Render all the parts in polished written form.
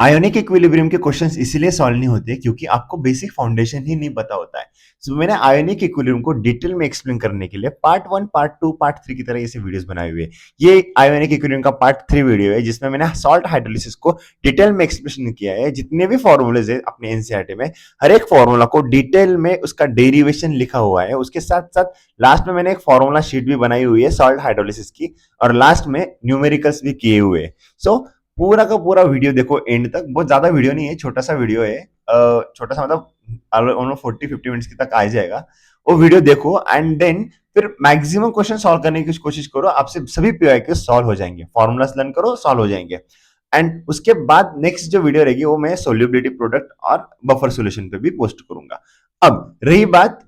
Ionic equilibrium के questions इसीलिए solve नहीं होते क्योंकि आपको बेसिक फाउंडेशन ही नहीं पता होता है। सो मैंने आयोनिक इक्विलिब्रियम को डिटेल में एक्सप्लेन करने के लिए पार्ट 1, पार्ट 2, पार्ट 3 की तरह ऐसे वीडियोस बनाए हुए हैं। ये आयोनिक इक्विलिब्रियम का पार्ट 3 वीडियो है जिसमें मैंने सॉल्ट हाइड्रोलिसिस को डिटेल में एक्सप्लेन किया है। जितने भी फॉर्मूलेज है अपने एनसीईआरटी में, हर एक फॉर्मूला को डिटेल में उसका डेरिवेशन लिखा हुआ है। उसके साथ साथ लास्ट में मैंने एक फॉर्मूला शीट भी बनाई हुई है सॉल्ट हाइड्रोलिसिस की, और लास्ट में न्यूमेरिकल्स भी किए हुए हैं। सो पूरा का पूरा वीडियो देखो एंड तक। बहुत ज्यादा वीडियो नहीं है, छोटा सा वीडियो है। छोटा सा मतलब ऑलमोस्ट 40-50 मिनट्स की तक आ जाएगा। वो वीडियो देखो एंड देन फिर मैक्सिमम क्वेश्चन सॉल्व करने की कोशिश करो। आपसे सभी पीवाईक्यू सॉल्व हो जाएंगे, फॉर्मूलास लर्न करो, सॉल्व हो जाएंगे। एंड उसके बाद नेक्स्ट जो वीडियो रहेगी वो मैं सोल्यूबिलिटी प्रोडक्ट और बफर सॉल्यूशन पे भी पोस्ट करूंगा। अब रही बात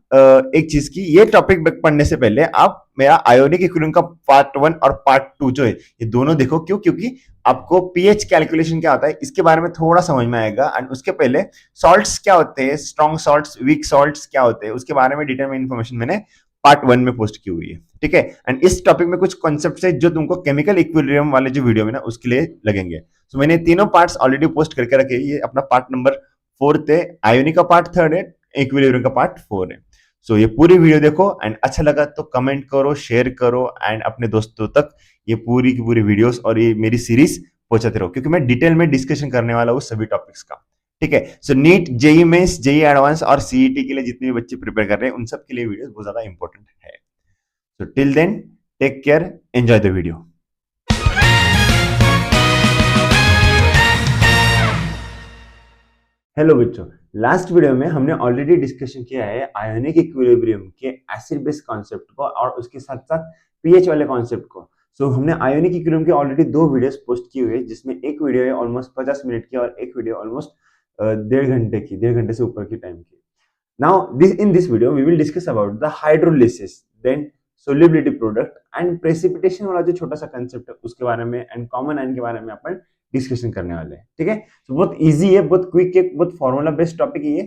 एक चीज की, ये टॉपिक पढ़ने से पहले आप मेरा आयोनिक इक्विलिब्रियम का पार्ट 1 और पार्ट 2 जो है ये दोनों देखो। क्यों? क्योंकि आपको पीएच कैलकुलेशन क्या होता है इसके बारे में थोड़ा समझ में आएगा। एंड उसके पहले सॉल्ट्स क्या होते हैं, स्ट्रॉन्ग सॉल्ट्स, वीक सॉल्ट्स क्या होते हैं, उसके बारे में डिटेल में इंफॉर्मेशन मैंने पार्ट 1 में पोस्ट की हुई है। ठीक है। एंड इस टॉपिक में कुछ कॉन्सेप्ट है जो तुमको केमिकल इक्विलिब्रियम वाले जो वीडियो में ना उसके लिए लगेंगे। तो मैंने तीनों पार्ट्स ऑलरेडी पोस्ट करके रखे। ये अपना पार्ट नंबर 4 है, आयोनिक का पार्ट 3 है, इक्विलिब्रियम का पार्ट 4 है। सो ये पूरी वीडियो देखो एंड अच्छा लगा तो कमेंट करो, शेयर करो एंड अपने दोस्तों तक ये पूरी की पूरी वीडियोस और ये मेरी सीरीज पहुंचाते रहो, क्योंकि मैं डिटेल में डिस्कशन करने वाला हूँ सभी टॉपिक्स का। ठीक है। So NEET, JEE Mains, JEE Advanced और सीईटी के लिए जितने भी बच्चे प्रिपेयर कर रहे हैं उन सब के लिए वीडियो बहुत ज्यादा इंपॉर्टेंट है। So till then take care, enjoy the video. Hello बच्चों, लास्ट वीडियो में हमने ऑलरेडी डिस्कशन किया है आयोनिक इक्विलिब्रियम के एसिड बेस कॉन्सेप्ट को और उसके साथ साथ पीएच वाले कॉन्सेप्ट को। सो हमने आयोनिक इक्विलिब्रियम के ऑलरेडी 2 वीडियोस पोस्ट की हुई है, जिसमें एक वीडियो है ऑलमोस्ट 50 मिनट की और एक वीडियो ऑलमोस्ट 1.5 घंटे से ऊपर की टाइम की। Now in this video we will discuss about the hydrolysis, then solubility product and precipitation वाला जो छोटा सा कंसेप्ट है उसके बारे में एंड कॉमन आयन के बारे में अपन डिस्कशन करने वाले हैं। ठीक है। तो बहुत इजी है, बहुत क्विक है, बहुत फॉर्मूला बेस्ड टॉपिक है ये।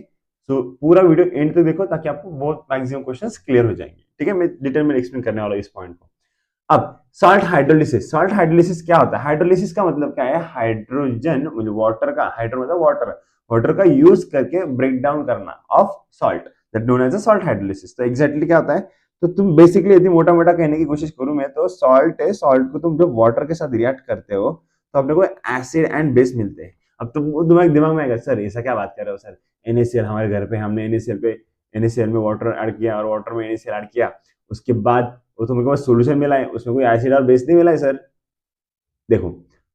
तो पूरा वीडियो एंड तक देखो ताकि आपको बहुत मैक्सिमम क्वेश्चंस क्लियर हो जाएंगे। ठीक है। मैं डिटेल में एक्सप्लेन करने वाला हूँ इस पॉइंट को। अब सॉल्ट हाइड्रोलिसिस, सॉल्ट हाइड्रोलिसिस क्या होता है? हाइड्रोलिसिस का मतलब क्या है? हाइड्रोजन मतलब वाटर का, हाइड्रो मतलब वाटर, वाटर का यूज करके ब्रेक डाउन करना of salt, that known as a salt hydrolysis. तो एग्जैक्टली क्या होता है? तो तुम बेसिकली यदि मोटा मोटा कहने की कोशिश करूं मैं, तो सॉल्ट है, सॉल्ट को तुम जब वाटर के साथ रिएक्ट करते हो तो अपने को एसिड एंड बेस मिलते हैं। अब तुम दिमाग दिमाग में आएगा, सर ऐसा क्या बात कर रहे हो सर, NaCl हमारे घर पे, हमने NaCl में वाटर ऐड किया और वाटर में NaCl ऐड किया, उसके बाद वो तो मेरे को सोल्यूशन मिला है, उसमें कोई एसिड और बेस नहीं मिला है सर। देखो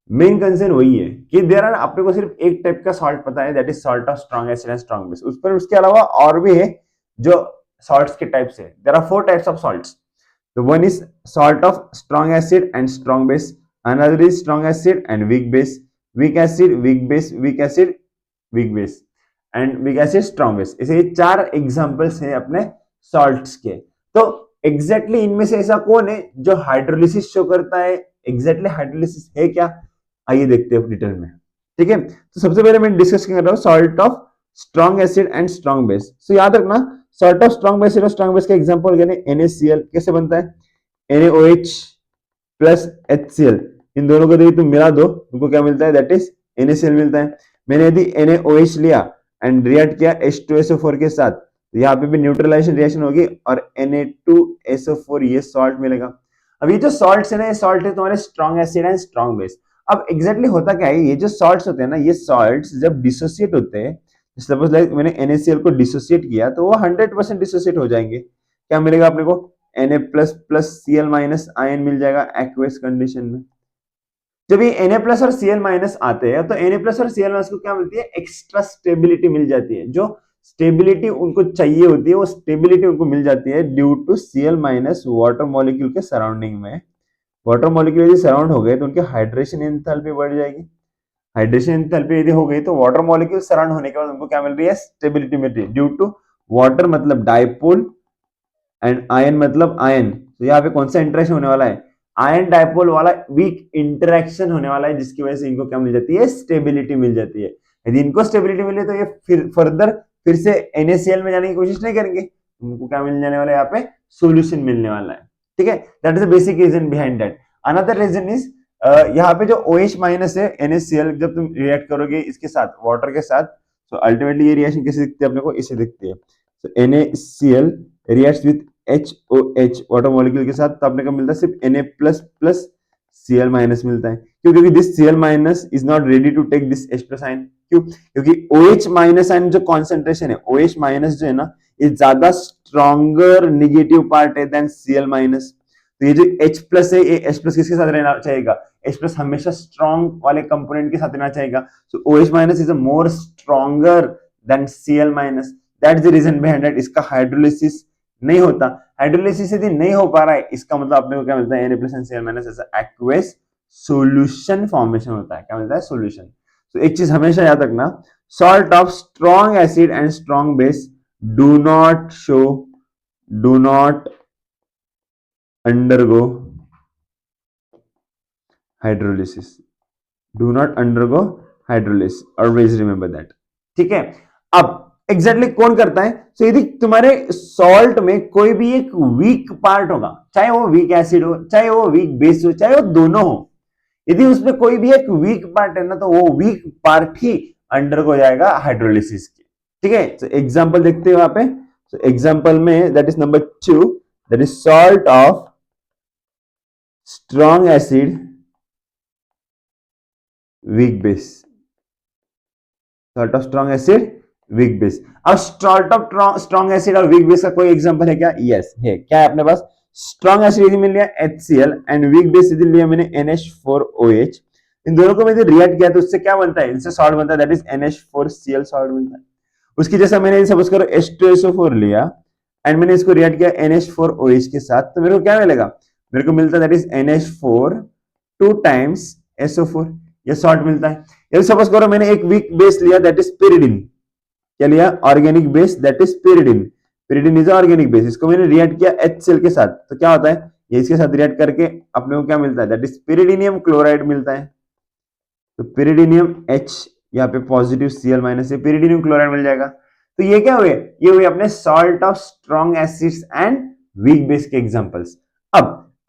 मेन कंसर्न वही है कि देयर आर, आपने को सिर्फ एक टाइप का सॉल्ट पता है, that is salt of strong acid and strong base. उस पर उसके अलावा और भी है जो सॉल्ट्स के टाइप्स है। There are 4 types of salts. The one is salt of strong acid and strong base, another is strong acid and weak base, weak acid, weak base, weak acid, weak base and weak acid, strong base. ऐसे ये 4 examples हैं अपने salts के। तो exactly इनमें से ऐसा कौन है जो हाइड्रोलिसिस शो करता है? एग्जैक्टली हाइड्रोलिसिस है क्या, आइए देखते हैं डिटेल में। ठीक है। तो सबसे पहले मैं डिस्कस कर रहा हूं salt of strong acid and strong base. So याद रखना, सॉल्ट ऑफ स्ट्रॉन्ग एसिड और स्ट्रॉन्ग बेस का एग्जांपल यानी NaCl कैसे बनता है? NaOH प्लस HCl, इन दोनों को यदि तुम मिला दो तुमको क्या मिलता है? दैट इज NaCl मिलता है। मैंने यदि NaOH लिया एंड रिएक्ट किया H2SO4 के साथ, तो यहाँ पे भी न्यूट्रलाइजेशन रिएक्शन होगी और Na2SO4 ये सॉल्ट मिलेगा। अब ये जो सॉल्ट्स है ना, ये सॉल्ट है तुम्हारे strong acid and strong base. अब एग्जैक्टली होता क्या है, ये जो सॉल्ट्स होते हैं ना, ये सॉल्ट्स जब डिसोसिएट होते हैं, सपोज लाइक मैंने NaCl को डिसोसिएट किया तो वो 100% डिसोसिएट हो जाएंगे। क्या मिलेगा अपने को? Na plus plus Cl minus ion मिल जाएगा एक्वेस कंडीशन में। जब ये Na प्लस और Cl माइनस आते हैं तो Na प्लस और Cl माइनस को क्या मिलती है? एक्स्ट्रा स्टेबिलिटी मिल जाती है। जो स्टेबिलिटी उनको चाहिए होती है वो स्टेबिलिटी उनको मिल जाती है due to Cl minus water molecule के सराउंडिंग में। वाटर मॉलिक्यूल यदि सराउंड हो गए तो उनकी हाइड्रेशन एंथैल्पी बढ़ जाएगी। हाइड्रेशन एंथैल्पी यदि हो गई तो वाटर मॉलिक्यूल सराउंड होने के बाद उनको क्या मिल रही है? स्टेबिलिटी मिल रही है ड्यू टू वाटर मतलब डाइपोल एंड आयन मतलब आयन। तो यहाँ पे कौन सा इंटरेक्शन होने वाला है? आयन डाइपोल वाला वीक इंटरेक्शन होने वाला है, जिसकी वजह से इनको क्या मिल जाती है? स्टेबिलिटी मिल जाती है। यदि इनको स्टेबिलिटी मिले तो ये फिर फर्दर फिर से NaCl में जाने की कोशिश नहीं करेंगे, उनको क्या मिलने जाने वाला है? यहाँ पे सोल्यूशन मिलने वाला है। ठीक है। That is the basic reason behind that. Another reason is यहाँ पे जो OH माइनस है NaCl, जब तुम रिएक्ट करोगे इसके साथ वाटर के साथ, तो अल्टीमेटली ये रिएक्शन कैसे दिखती है अपने को, इसे दिखती है। तो NaCl reacts with HOH water molecule के साथ, तो अपने को मिलता है सिर्फ Na plus plus Cl minus मिलता है। क्यों? क्योंकि this Cl minus is not ready to take this H plus ion. क्यों? क्योंकि OH माइनस आयन जो कॉन्सेंट्रेशन है, OH माइनस जो है ना, ये ज्यादा स्ट्रॉन्गर निगेटिव पार्ट है देन Cl माइनस। तो ये जो H प्लस है, ये H प्लस किसके साथ रहना चाहिएगा? H प्लस हमेशा स्ट्रॉन्ग वाले कंपोनेंट के साथ रहना चाहिएगा। So OH minus is a more stronger than Cl minus. That is the reason behind it. इसका हाइड्रोलिसिस नहीं होता। हाइड्रोलिसिस यदि नहीं हो पा रहा है, इसका मतलब अपने को क्या मिलता है? Na plus and Cl minus ऐसा एक्वस सॉल्यूशन फॉर्मेशन होता है। क्या मिलता है? सॉल्यूशन। तो एक चीज हमेशा याद रखना, salt of strong acid and strong base do not undergo hydrolysis, do not undergo hydrolysis, always remember that। ठीक है। अब एग्जैक्टली कौन करता है? तो यदि तुम्हारे सॉल्ट में कोई भी एक वीक पार्ट होगा, चाहे वो वीक एसिड हो, चाहे वो वीक बेस हो, चाहे वो दोनों हो, यदि उसमें कोई भी एक वीक पार्ट है ना, तो वो वीक पार्ट ही अंडरगो जाएगा हाइड्रोलिसिस के। ठीक है। तो एग्जांपल देखते हैं वहां पे। तो एग्जांपल में that is number 2, that is salt of strong acid weak base, salt of strong acid weak base। अब salt of strong acid और weak base का कोई एग्जांपल है क्या? यस है। क्या है अपने पास? स्ट्रॉन्ग एसिड यदि मिल लिया HCl एंड वीक बेस यदि लिया मैंने NH4OH, इन दोनों को मैंने रिएक्ट किया तो उससे क्या बनता है? इनसे सॉल्ट बनता है, दैट इज NH4Cl सॉल्ट बनता है। उसकी जैसा मैंने सपोज करो H2SO4 लिया एंड मैंने इसको रिएक्ट किया NH4OH के साथ, तो मेरे को क्या मिलेगा? मेरे को मिलता है that is NH4 2 times SO4, ये सॉल्ट मिलता है। यदि सपोज करो मैंने एक वीक बेस लिया दैट इज pyridine, क्या लिया? Organic base that is pyridine। pyridine is organic base. इसको मैंने रिएक्ट किया HCl के साथ, तो क्या होता है? ये इसके साथ रिएक्ट करके अपने को क्या मिलता है? दैट इज pyridinium क्लोराइड मिलता है। तो pyridinium H, यहाँ पे पॉजिटिव Cl माइनस से pyridinium क्लोराइड मिल जाएगा। तो ये क्या हुए? ये हुए अपने salt of strong acids and weak base के एग्जांपल्स।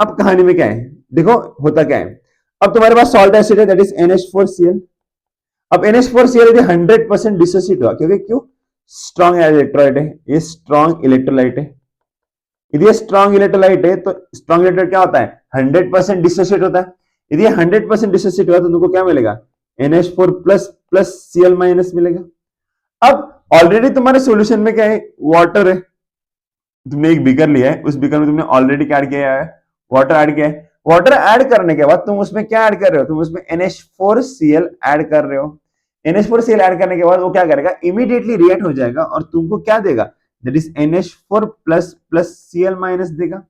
अब कहानी में क्या है? देखो होता क्या है। अब तुम्हारे पास सॉल्ट एसिड है दैट इज NH4Cl। अब NH4Cl यदि 100% डिसोसिएट हुआ, क्योंकि क्यों? स्ट्रॉन्ग इलेक्ट्रोलाइट है, ये स्ट्रॉन्ग इलेक्ट्रोलाइट है। यदि ये स्ट्रॉन्ग इलेक्ट्रोलाइट है तो स्ट्रॉन्ग इलेक्ट्रोलाइट क्या होता है? 100% डिसोसिएट होता है। यदि 100% डिसोसिएट हुआ तो तुमको क्या मिलेगा? NH4 plus plus Cl minus मिलेगा। अब ऑलरेडी तुम्हारे सॉल्यूशन में क्या है? वाटर है। तुमने एक बीकर लिया है, उस बीकर में तुमने ऑलरेडी क्या ऐड किया है? वाटर ऐड किया है। वाटर ऐड करने के बाद तुम उसमें क्या ऐड कर रहे हो? तुम उसमें NH4Cl ऐड कर रहे हो। NH4Cl ऐड करने के बाद वो क्या करेगा? इमीडिएटली रिएक्ट हो जाएगा और तुमको क्या देगा? That is NH4 plus plus Cl minus देगा।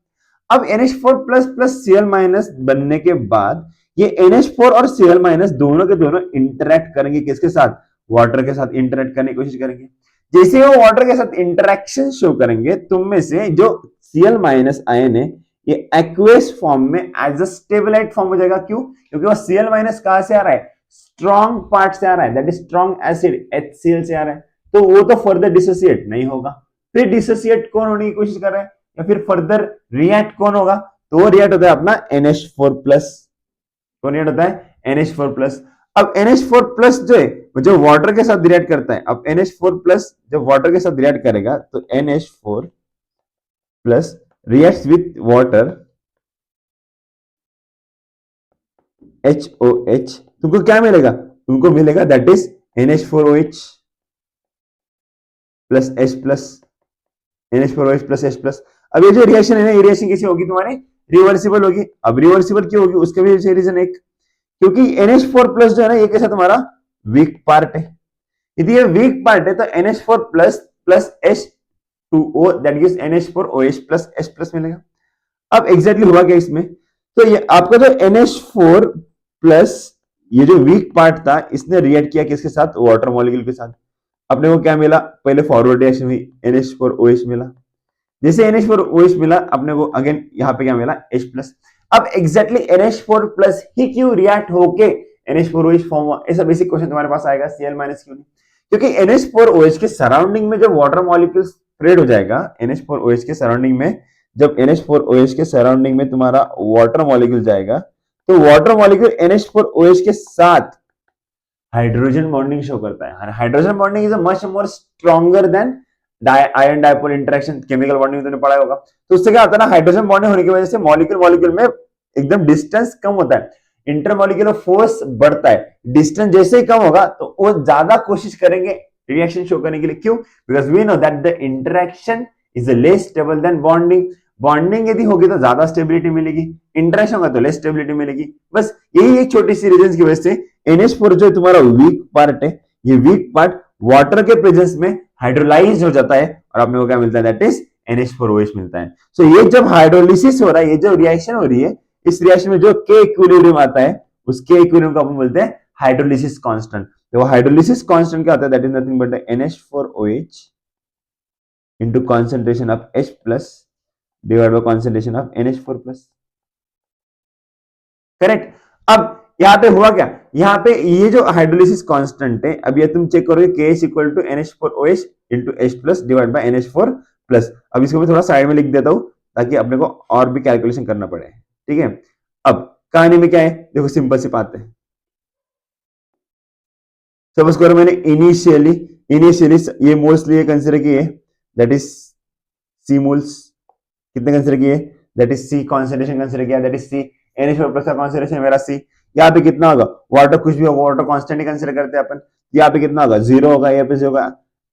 अब NH4 plus plus Cl minus बनने के बाद ये NH4 और Cl माइनस दोनों के दोनों इंटरेक्ट करेंगे, किसके साथ? वाटर के साथ इंटरेक्ट करने की कोशिश करेंगे। जैसे वो वाटर के साथ इंटरेक्शन शो करेंगे, तुम में से जो Cl माइनस आयन है ये एक्वेस फॉर्म में एज अ स्टेबलाइट फॉर्म हो जाएगा। क्यों? क्योंकि वो Cl माइनस कहां से आ रहा है? स्ट्रॉन्ग पार्ट से आ रहा है, that is strong acid HCl से आ रहा है। तो वो तो फर्दर डिसोसिएट नहीं होगा। फिर डिसोसिएट कौन होने की कोशिश कर रहा है या फिर फर्दर रिएक्ट कौन होगा? तो वो रिएक्ट होता है अपना NH4 प्लस। कौन रिएक्ट होता है? NH4 plus. अब NH4 प्लस जो है जो वाटर के साथ रिएक्ट करता है, अब NH4 प्लस जब वाटर के साथ रिएक्ट करेगा तो NH4 plus reacts with water HOH, तुमको क्या मिलेगा? तुमको मिलेगा that is NH4OH plus H plus NH4OH plus H plus. अब ये जो रिएक्शन है ना, ये रिएक्शन कैसी होगी तुम्हारी? रिवर्सिबल होगी। अब रिवर्सिबल क्यों होगी? उसका भी रीजन एक, क्योंकि NH4 प्लस जो है ना, ये कैसा तुम्हारा वीक पार्ट है। यदि ये वीक पार्ट है तो NH4 plus plus H2O that gives NH4OH plus H plus मिलेगा। अब एग्जैक्टली हुआ क्या इसमें? तो ये आपका जो NH4 प्लस ये जो वीक पार्ट था, इसने रिएक्ट किया किसके साथ? वाटर मॉलिक्यूल के साथ। अपने को क्या मिला? पहले फॉरवर्ड रिएक्शन हुई, NH4OH मिला। जैसे NH4OH मिला, अपने को अगेन यहाँ पे क्या मिला? H plus. अब एग्जैक्टली NH4 प्लस ही क्यों रिएक्ट होके NH4OH फॉर्म हुआ? ऐसा बेसिक क्वेश्चन तुम्हारे पास आएगा, Cl माइनस क्यों नहीं? क्योंकि NH4OH के सराउंडिंग में जब वाटर मॉलिक्यूल स्प्रेड हो जाएगा, NH4OH के सराउंडिंग में जब NH4OH के सराउंडिंग में तुम्हारा वाटर मॉलिक्यूल जाएगा, तो वाटर मॉलिक्यूल NH4OH के साथ हाइड्रोजन बॉन्डिंग शो करता है। Hydrogen bonding is a much more stronger then ion dipole interaction. Chemical bonding तुमने पढ़ा होगा। तो उससे क्या होता है ना, हाइड्रोजन बॉन्डिंग होने की वजह से मॉलिक्यूल मॉलिक्यूल में एकदम डिस्टेंस कम होता है, इंटरमॉलिक्यूलर फोर्स बढ़ता है। डिस्टेंस जैसे ही कम होगा तो वो ज्यादा कोशिश करेंगे रिएक्शन शो करने के लिए। क्यों? Because we know that the interaction is less stable than bonding. Bonding यदि होगी तो ज्यादा स्टेबिलिटी मिलेगी, इंटरेक्शन होगा तो लेस स्टेबिलिटी मिलेगी। बस यही एक छोटी सी रीजन की वजह से NH4 जो तुम्हारा वीक पार्ट है, ये वीक पार्ट वाटर के प्रेजेंस में हाइड्रोलाइज हो जाता है और अपने को क्या मिलता है, दैट इज NH4OH मिलता है। सो ये जब हाइड्रोलिसिस हो रहा है, ये जो रिएक्शन हो रही है, इस रिएक्शन में जो के इक्विलिब्रियम आता है, उस के इक्विलिब्रियम को अपन बोलते हैं हाइड्रोलिसिस कांस्टेंट। तो वो हाइड्रोलिसिस कांस्टेंट क्या होता है, that is nothing but NH4OH into concentration of H plus divided by concentration of NH4 plus। Correct. अब यहाँ पे हुआ क्या, यहाँ पे ये जो हाइड्रोलिसिस कांस्टेंट है, अब ये तुम चेक करोगे KH equal to NH4OH into H plus divide by NH4 plus. अब इसको मैं थोड़ा साइड में लिख देता हूं ताकि अपने को और भी कैलकुलेशन करना पड़े। ठीक है, अब कहानी में क्या है, देखो सिंपल सी बात है। सपोज करो मैंने इनिशियली इनिशियली ये मोल्स लिए कंसीडर किए, दैट इज सी मोल्स। कितने कंसीडर किए, that is C. Concentration consider किया, that is C. NH4 plus का कॉन्सेंट्रेशन मेरा सी। यहाँ पे कितना होगा, वाटर कुछ भी होगा, वाटर कांस्टेंट ही कंसीडर करते हैं अपन। यहाँ पे कितना होगा, जीरो होगा, यहाँ पे जीरो होगा।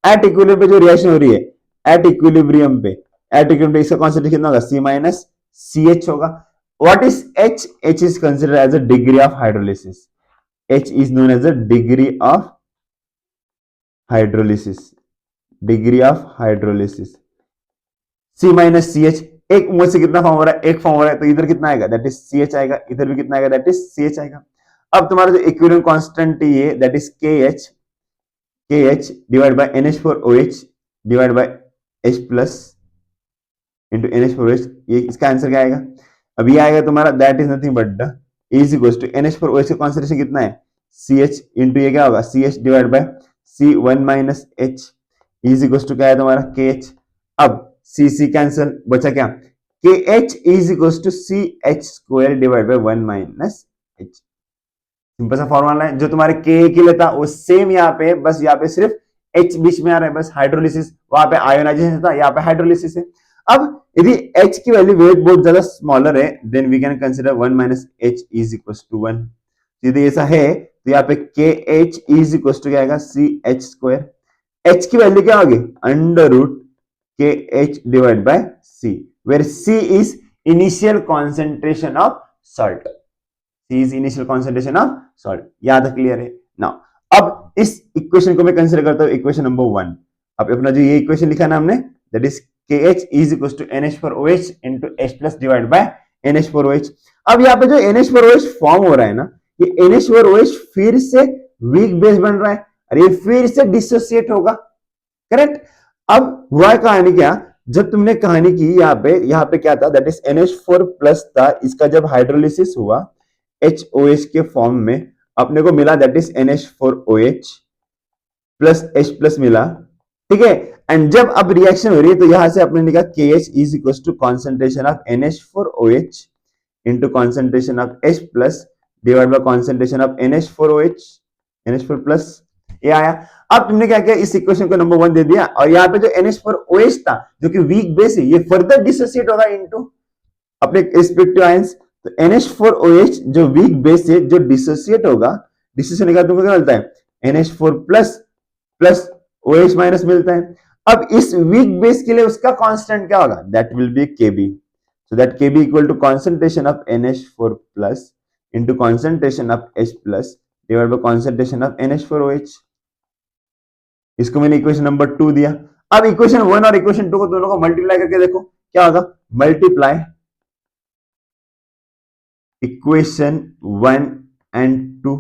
एट इक्विलिब्रियम पे जो रिएक्शन हो रही है, एट इक्विलिब्रियम पे, एट इक्विलिब्रियम पे इसका कॉन्सेंट्रेशन कितना होगा, सी माइनस सी एच होगा। What is H? H is considered as a degree of hydrolysis. H is known as a degree of hydrolysis, degree of hydrolysis. C minus C H, एक mole से कितना form हो रहा है, एक form हो रहा है, तो इधर कितना आएगा, दैट इज सी एच आएगा, इधर भी कितना आएगा, दैट इज सी एच आएगा। अब तुम्हारा जो इक्विलिब्रियम कांस्टेंट है ये, दैट इज के H divide by NH4OH divide bye H plus into NH4OH। ये इसका आंसर क्या आएगा, अब ये आएगा तुम्हारा, that is nothing but the is equals to NH4OH का कॉन्सेंट्रेशन कितना है, CH इंटू ये क्या होगा, CH divide by C1 minus H is equals to क्या है तुम्हारा KH। अब C कैंसिल, बचा क्या, KH is equals to CH square divide by 1 minus H। Simple सा फॉर्मूला है, जो तुम्हारे के के लिए था वो सेम यहाँ पे, बस यहाँ पे सिर्फ H बीच में आ रहा है, बस हाइड्रोलिसिस। वहां पे आयोनाइजेशन था, यहाँ पे हाइड्रोलिसिस है। अब यदि H की वैल्यू वेट बहुत ज्यादा स्मॉलर है, then we can consider 1 minus H is equals to 1। यदि ऐसा है तो यहाँ पे KH इज इक्वल्स टू क्या आएगा, CH स्क्वायर। H की वैल्यू क्या होगी, under root KH divide by C, where C is initial concentration of salt. C is initial concentration of salt। यहाँ तक क्लियर है ना। अब इस इक्वेशन को मैं कंसीडर करता हूँ इक्वेशन नंबर 1। अब अपना जो ये इक्वेशन लिखा ना हमने, that is KH is equals to NH4OH into H plus divided by NH4OH। अब यहाँ पे जो NH4OH फॉर्म हो रहा है ना, ये NH4OH फिर से वीक बेस बन रहा है और ये फिर से डिसोसिएट होगा। करेक्ट। अब हुआ कहानी क्या, जब तुमने कहानी की यहाँ पे क्या था, दैट इज NH4 प्लस था, इसका जब हाइड्रोलिसिस हुआ HOH के फॉर्म में अपने को मिला, that is NH4OH plus H plus मिला। ठीक है, एंड जब अब रिएक्शन हो रही है तो यहां से अपने लिखा KH is equal to concentration of NH4OH into concentration of H plus divide by concentration of NH4OH, NH4 plus. ये आया। अब तुमने क्या किया, इस इक्वेशन को नंबर 1 दे दिया और यहाँ पे जो NH4OH था जो कि वीक बेस है, ये फर्दर डिसोसिएट होगा इनटू अपने रिस्पेक्टिव आयंस। तो NH4OH जो वीक बेस है, जो डिसोसिएट होगा, डिसोसिएट होने का तुमको क्या मिलता है, NH4 plus plus OH minus मिलता है। अब इस वीक बेस के लिए उसका कांस्टेंट क्या होगा, that will be Kb। So that Kb equal to concentration of NH4 plus into concentration of H plus divide by concentration of NH4OH। इसको मैंने इक्वेशन नंबर 2 दिया। अब इक्वेशन 1 और इक्वेशन 2 को दोनों को मल्टीप्लाई करके देखो क्या होगा, मल्टीप्लाई इक्वेशन 1 एंड 2।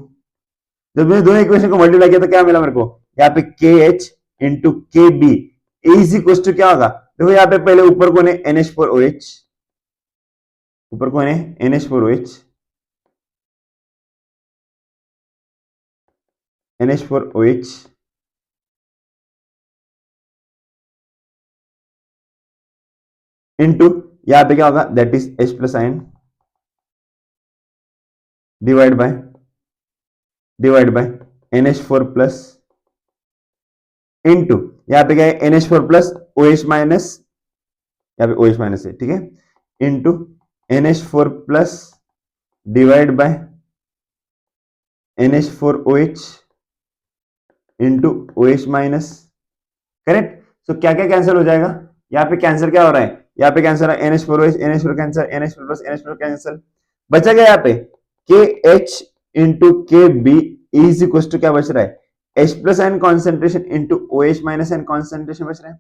जब मैंने दोनों इक्वेशन को मल्टीप्लाई किया तो क्या मिला मेरे को, यहाँ पे KH into KB is equal to क्या होगा, देखो यहाँ पे पहले ऊपर कौन है, NH4OH, ऊपर कौन है, NH4OH, NH4OH इंटू यहाँ पे क्या होगा, that is H plus ion. Divide by NH4 plus into यहाँ पे क्या है NH4 प्लस OH माइनस, यहाँ पे OH माइनस है, ठीक है, into NH4 plus divide by NH4OH into OH minus, correct. तो क्या क्या कैंसिल हो जाएगा, यहाँ पे कैंसिल क्या हो रहा है, यहाँ पे कैंसिल है NH4OH, NH4 cancel, NH4 plus NH4 cancel, बचा गया यहाँ पे KH into KB is equal to क्या बच रहा है H plus N concentration into OH minus N concentration बच रहा है।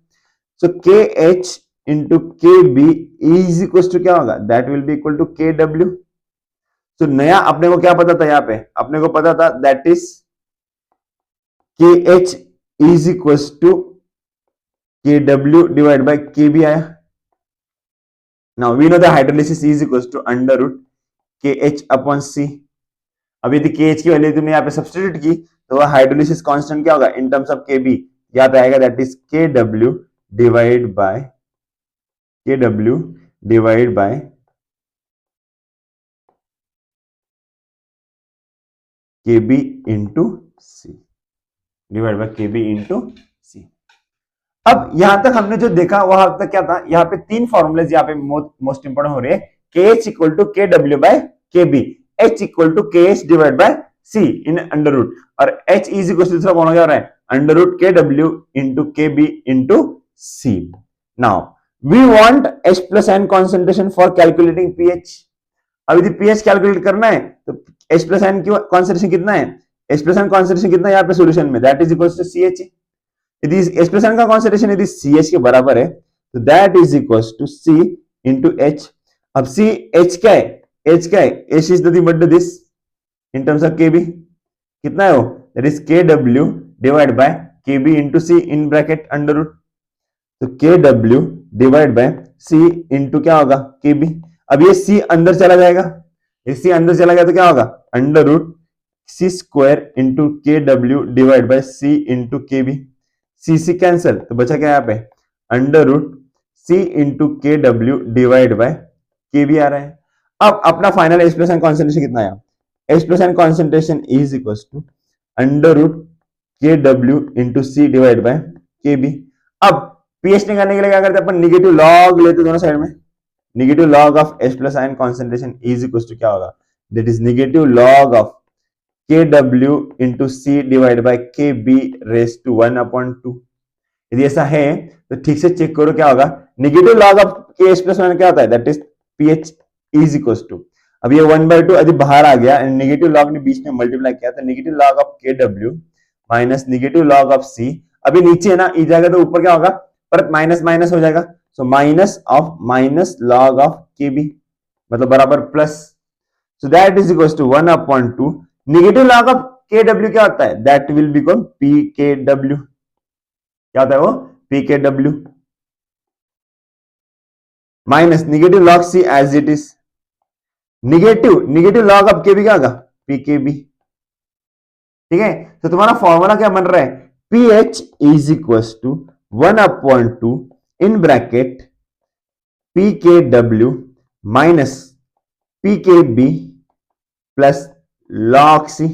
So KH into KB is equal to क्या होगा, that will be equal to KW। तो नया अपने को क्या पता था, यहाँ पे अपने को पता था that is KH is equal to KW divide by KB आया। Now we know the hydrolysis is equal to under root KH upon C। अब यदि KH की वैल्यू तुमने यहाँ पे सब्स्टिट्यूट की तो वह हाइड्रोलिसिस कांस्टेंट क्या होगा इन टर्म्स ऑफ KB, यहाँ पे आएगा that is KW divide by KB into C, divide by KB into C। अब यहां तक हमने जो देखा वहां तक क्या था, यहाँ पे तीन फॉर्मूलेज यहाँ पे मोस्ट इंपोर्टेंट हो रहे हैं, KH equal to KW by KB, H equal to KH divide by C in under root, और H इज इक्वल टू दूसरा कौन हो रहा है under root KW into KB into C। Now we want H plus N concentration for calculating pH। अब यदि pH calculate करना है तो H प्लस N की कॉन्सेंट्रेशन कितना है, H प्लस N कॉन्सेंट्रेशन कितना है यहाँ पे सोल्यूशन में, that is equal to CH। यदि H प्लस N का कॉन्सेंट्रेशन यदि CH के बराबर है तो that is equal to C into H। अब C H क्या है, H क्या है, H is nothing but this in terms of KB, कितना है वो, that is KW divide by KB into C in bracket under root. तो KW divide by C into क्या होगा KB। अब ये C अंदर चला जाएगा, ये C अंदर चला गया तो क्या होगा under root C square into KW divide by C into KB। C cancel तो बचा क्या यहाँ पे under root C into KW divide by KB आ रहा है। अब अपना final H plus N concentration कितना आया, H plus N concentration is equal to under root KW into C divide by KB। अब pH निकालने के लिए क्या करते हैं अपन, निगेटिव लॉग लेते दोनों साइड में, negative log of H plus N concentration is equal to क्या होगा, that is negative log of KW into C divide by KB raise to 1/2। यदि ऐसा है तो ठीक से चेक करो क्या होगा, negative log of KH plus N क्या होता है, that is pH is equal to, अब ये 1/2 यदि बाहर आ गया एंड नेगेटिव लॉग ने बीच में मल्टीप्लाई किया तो negative log of KW minus negative log of C, अभी नीचे है ना ई जाएगा तो ऊपर क्या होगा पर माइनस माइनस हो जाएगा, so minus of minus log of KB मतलब बराबर plus, so that is equal to 1/2 negative log of KW क्या होता है, दैट विल बिकम PKW, क्या होता है वो PKW minus negative log C as it is, negative log of KB क्या होगा PKB, ठीक है। तो तुम्हारा फॉर्मूला क्या बन रहा है, pH is equal to 1/2 in bracket PKW minus PKB plus log C।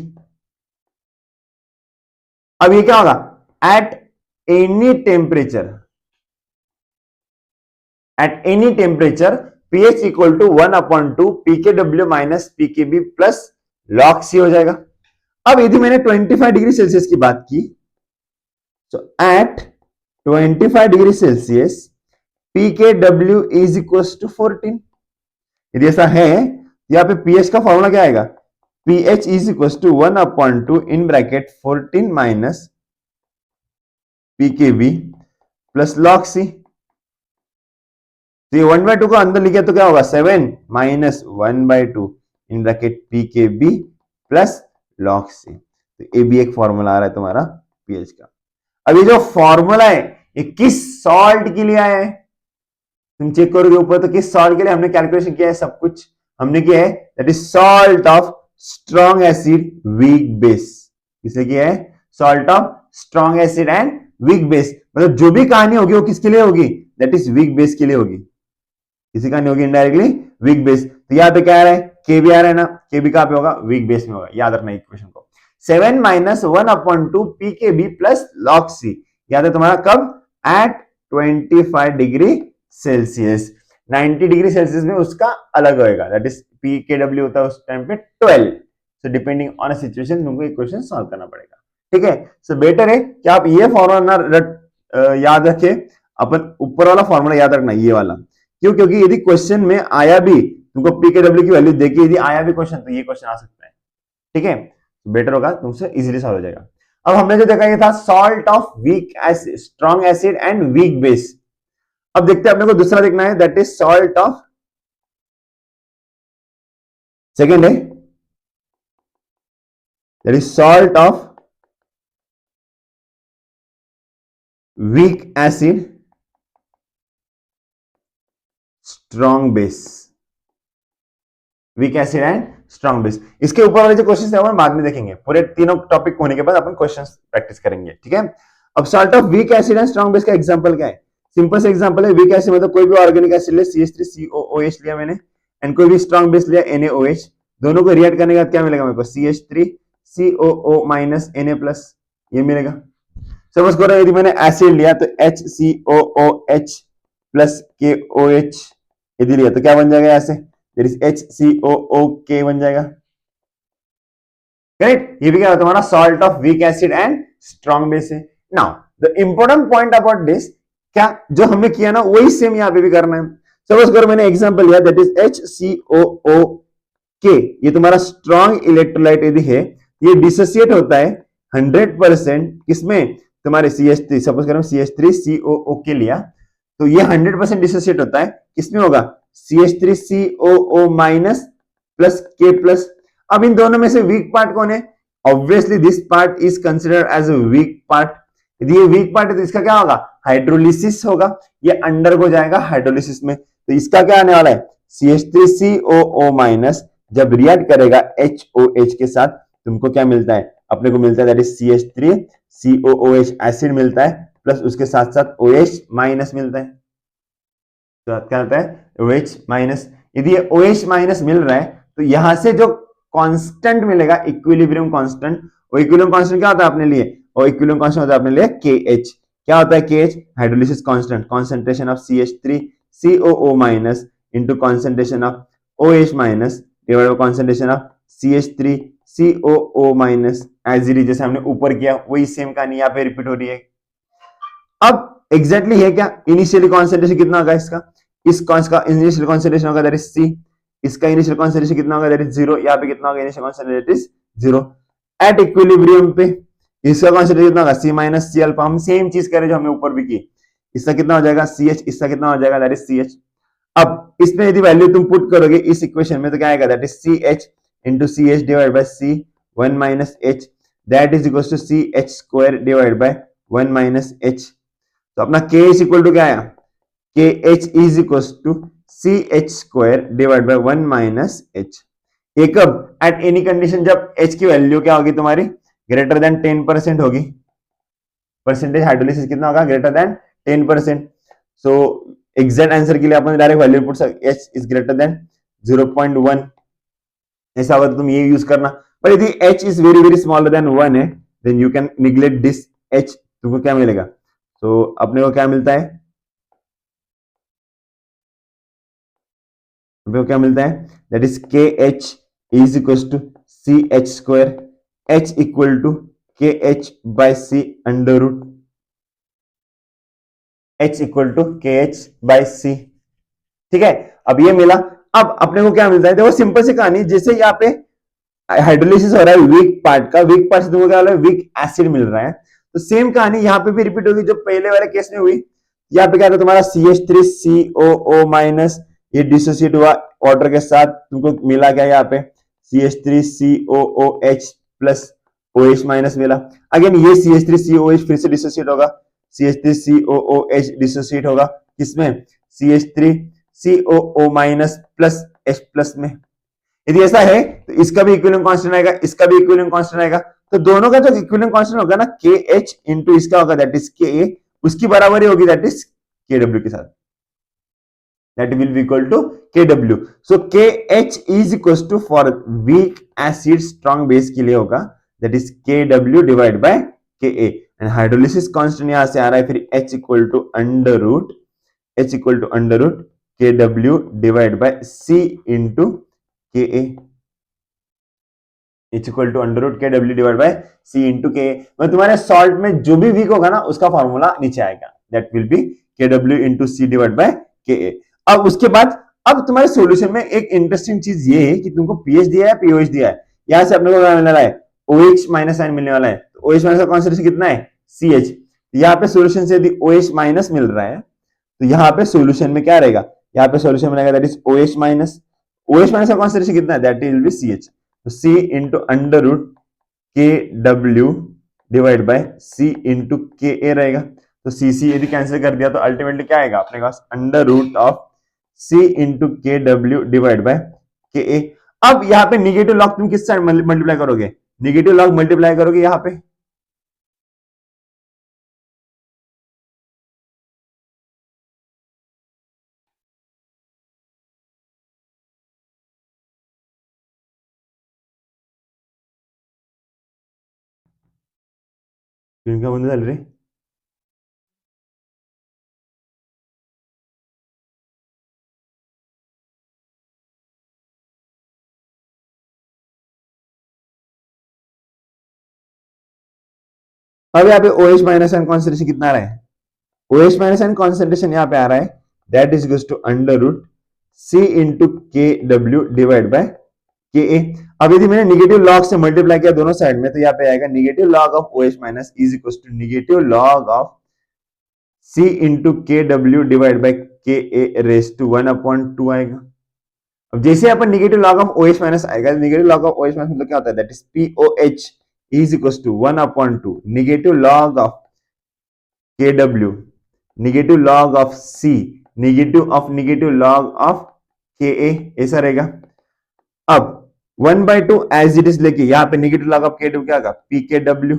अब ये क्या होगा, at any temperature pH equal to 1/2 PKW minus PKB plus log C हो जाएगा। अब यदि मैंने 25 डिग्री सेल्सियस की बात की तो at 25 degree Celsius PKW is equal to 14। यदि ऐसा है यहाँ पे pH का फॉर्मूला क्या आएगा, pH is equal to 1/2 in bracket 14 minus PKB plus log C। तो ये 1/2 को अंदर लिखे तो क्या होगा 7 minus 1/2 in bracket PKB plus log C। तो ये भी एक फॉर्मूला आ रहा है तुम्हारा pH का। अब ये जो फॉर्मूला है ये किस सॉल्ट के लिए आया है, तुम चेक करोगे ऊपर तो किस सॉल्ट के लिए हमने कैलकुलेशन किया है, सब कुछ हमने किया है, that is salt of strong acid weak base. किसलिए किया है, salt of strong acid and weak base, मतलब जो भी कहानी होगी वो किसके लिए होगी, दैट इज वीक बेस के लिए होगी, किसी कहानी होगी इनडायरेक्टली वीक बेस। तो यहाँ पे क्या आ रहा है के भी आ रहा है ना, के भी कहां पे होगा, वीक बेस में होगा, याद रखना इक्वेशन को। 7 minus 1/2 P K B plus log C, याद है तुम्हारा कब, at 25 degree Celsius. 90 degree Celsius में उसका अलग होएगा, that is P K W होता है उस टाइम पे 12। So depending on a situation तुमको इक्वेशन सॉल्व करना पड़ेगा, ठीक है। सो बेटर है कि आप ये फॉर्मूला ना याद रखे, अपन ऊपर वाला फॉर्मूला याद रखना, ये वाला। क्यों, क्योंकि यदि क्वेश्चन में आया भी, तुमको पी के डब्ल्यू की वैल्यू देखिए, यदि आया भी क्वेश्चन तो ये क्वेश्चन आ सकता है, ठीक है। बेटर होगा, तुमसे इजीली सॉल्व हो जाएगा। अब हमने जो देखा ये था salt of weak acid, strong acid and weak base. अब देखते हैं अपने को दूसरा देखना है, that is salt of, second है that is salt of weak acid strong base, weak acid and strong base. इसके ऊपर वाले जो क्वेश्चंस है अपन बाद में देखेंगे, पूरे तीनों टॉपिक होने के बाद अपन क्वेश्चंस प्रैक्टिस करेंगे, ठीक है। अब salt of weak acid and strong base का एग्जांपल क्या है, सिंपल से एग्जांपल है, वीक एसिड मतलब कोई भी ऑर्गेनिक एसिड ले, CH3COOH लिया मैंने, एंड कोई भी स्ट्रॉन्ग बेस लिया NaOH, दोनों को रिएक्ट करने के बाद क्या मिलेगा मेरे को, CH3COO- Na+, ये मिलेगा। सपोज करो यदि मैंने एसिड लिया तो HCOOH प्लस KOH यदि लिया तो क्या बन जाएगा, ऐसे देयर इज HCOOK बन जाएगा, करेक्ट। ये भी क्या तुम्हारा salt of weak acid and strong base है। Now the important point about this, क्या जो हमने किया ना वही सेम यहाँ पे भी करना है। सपोज करो मैंने एग्जांपल लिया, दैट इज HCOOK, ये तुम्हारा स्ट्रॉन्ग इलेक्ट्रोलाइट यदि है, ये डिसोसिएट होता है 100% किसमें, तुम्हारे CH3, सपोज करो CH3COOK लिया तो ये 100% डिसोसिएट होता है, किसमें होगा, CH3COO- प्लस K+। अब इन दोनों में से वीक पार्ट कौन है, obviously this part is considered as a weak part. यदि ये वीक पार्ट है तो इसका क्या होगा, हाइड्रोलिसिस होगा, ये अंडर को जाएगा हाइड्रोलिसिस में, तो इसका क्या आने वाला है, CH3COO- जब रिएक्ट करेगा HOH के साथ, तुमको क्या मिलता है, अपने को मिलता है दैट इज CH3COOH एसिड मिलता है, प्लस उसके साथ साथ OH- मिलता है, तो क्या होता है OH-। यदि ये OH- मिल रहा है तो यहां से जो कांस्टेंट मिलेगा, इक्विलिब्रियम कांस्टेंट, वो इक्विलिब्रियम कांस्टेंट क्या होता है अपने लिए, और इक्विलिब्रियम कांस्टेंट होता है अपने लिए KH। क्या होता है KH, hydrolysis constant, concentration of CH3COO- into concentration of OH- divided by concentration of CH3COO-, as it is, जैसे हमने ऊपर किया वही सेम कहानी यहाँ पे रिपीट हो रही है। अब एग्जैक्टली है क्या, इनिशियली कॉन्सेंट्रेशन कितना होगा इसका, इसका इनिशियल कॉन्सेंट्रेशन होगा दैट इज C, इसका इनिशियल कॉन्सेंट्रेशन कितना होगा दैट इज 0, यहाँ पे कितना होगा initial concentration that is 0। Eight equilibrium पे इसका कॉन्सेंट्रेशन कितना होगा C-Cl, हम सेम चीज करें जो हमने ऊपर भी की, इसका कितना हो जाएगा CH, इसका कितना हो जाएगा दैट इज CH। अब इसमें यदि वैल्यू तुम पुट करोगे इस इक्वेशन में तो क्या आएगा, that is CH into CH divided by C1 minus H, that is equals to CH square divided by 1 minus H। तो अपना K is equal to क्या आया, KH is equals to CH square divided by 1 minus H। ये कब, at any condition जब H की value क्या होगी तुम्हारी, ग्रेटर देन 10% होगी, परसेंटेज हाइड्रोलिसिस कितना होगा, greater than 10%। So exact answer के लिए अपन डायरेक्ट वैल्यू पुट सकते, H इज ग्रेटर देन 0.1, ऐसा होगा तो तुम ये यूज करना। पर यदि H is very very smaller than 1 है, then you can neglect this H, तुमको क्या मिलेगा, तो अपने को क्या मिलता है, अपने को क्या मिलता है, that is KH is equal to CH square, H equal to KH by C under root, H equal to KH by C, ठीक है। अब ये मिला, अब अपने को क्या मिलता है, देखो सिंपल सी कहानी, जैसे यहाँ पे हाइड्रोलिसिस हो रहा है वीक पार्ट का, वीक पार्ट से तुमको क्या वीक एसिड मिल रहा है, तो सेम कहानी यहाँ पे भी रिपीट होगी जो पहले वाले केस में हुई। यहाँ पे क्या था तुम्हारा CH3COO-, ये डिसोसिएट हुआ वाटर के साथ, तुमको मिला क्या यहाँ पे CH3COOH प्लस OH- मिला। अगेन ये CH3COOH फिर से डिसोसिएट होगा, CH3COOH डिसोसिएट होगा किसमें, CH3COO- प्लस H+ में। यदि ऐसा है तो इसका भी इक्विलिब्रियम कांस्टेंट आएगा, इसका भी इक्विलिब्रियम कांस्टेंट आएगा, तो दोनों का जो इक्विलिब्रियम कांस्टेंट होगा ना KH इंटू इसका होगा दैट इज KA, उसकी बराबरी होगी दैट इज KW के साथ। that will be equal to Kw. So KH is equals to for weak acid strong base के लिए होगा that is Kw divided by Ka and hydrolysis constant यहाँ से आ रहा है फिर H equal to under root Kw divided by C into Ka. H equal to under root Kw divided by C into Ka. मतलब तुम्हारे salt में जो भी वीक होगा ना उसका फॉर्मूला नीचे आएगा that will be Kw into C divided by Ka. अब उसके बाद अब तुम्हारे सॉल्यूशन में एक इंटरेस्टिंग चीज ये है कि तुमको पीएच दिया है पीओएच दिया है यहां से अपने को क्या मिलने वाला है OH माइनस साइन मिलने वाला है तो OH माइनस का कॉन्सेंट्रेशन कितना है CH यहाँ पे सॉल्यूशन से यदि OH माइनस मिल रहा है तो यहाँ पे सॉल्यूशन में क्या रहेगा यहाँ पे सॉल्यूशन में रहेगा दैट इज OH माइनस का कॉन्सेंट्रेशन कितना है दैट विल बी CH तो C into under root Kw divide by C into Ka रहेगा तो CC यदि कैंसिल कर दिया तो अल्टीमेटली क्या आएगा अपने पास under root of C into Kw divide by Ka. अब यहाँ पे निगेटिव लॉग तुम किस साइड मल्टीप्लाई करोगे निगेटिव लॉग मल्टीप्लाई करोगे यहाँ पे इनका बंद चल रही अब यहाँ पे OH माइनस एन कॉन्सेंट्रेशन कितना आ रहा है OH माइनस एन कॉन्सेंट्रेशन यहाँ पे आ रहा है that is equals to under root C into Kw divide by Ka. अब यदि मैंने निगेटिव लॉग से मल्टीप्लाई किया दोनों साइड में तो यहाँ पे आएगा negative log of OH minus is equals to negative log of C into Kw divide by Ka raise to 1/2 आएगा. अब जैसे अपन negative log of OH minus आएगा negative log of OH minus मतलब क्या होता है that is POH is equals to 1/2 negative log of Kw negative log of C negative log of Ka ऐसा रहेगा. अब 1/2 एज इट इज लेके यहाँ पे नेगेटिव लॉग ऑफ Kw क्या होगा PKW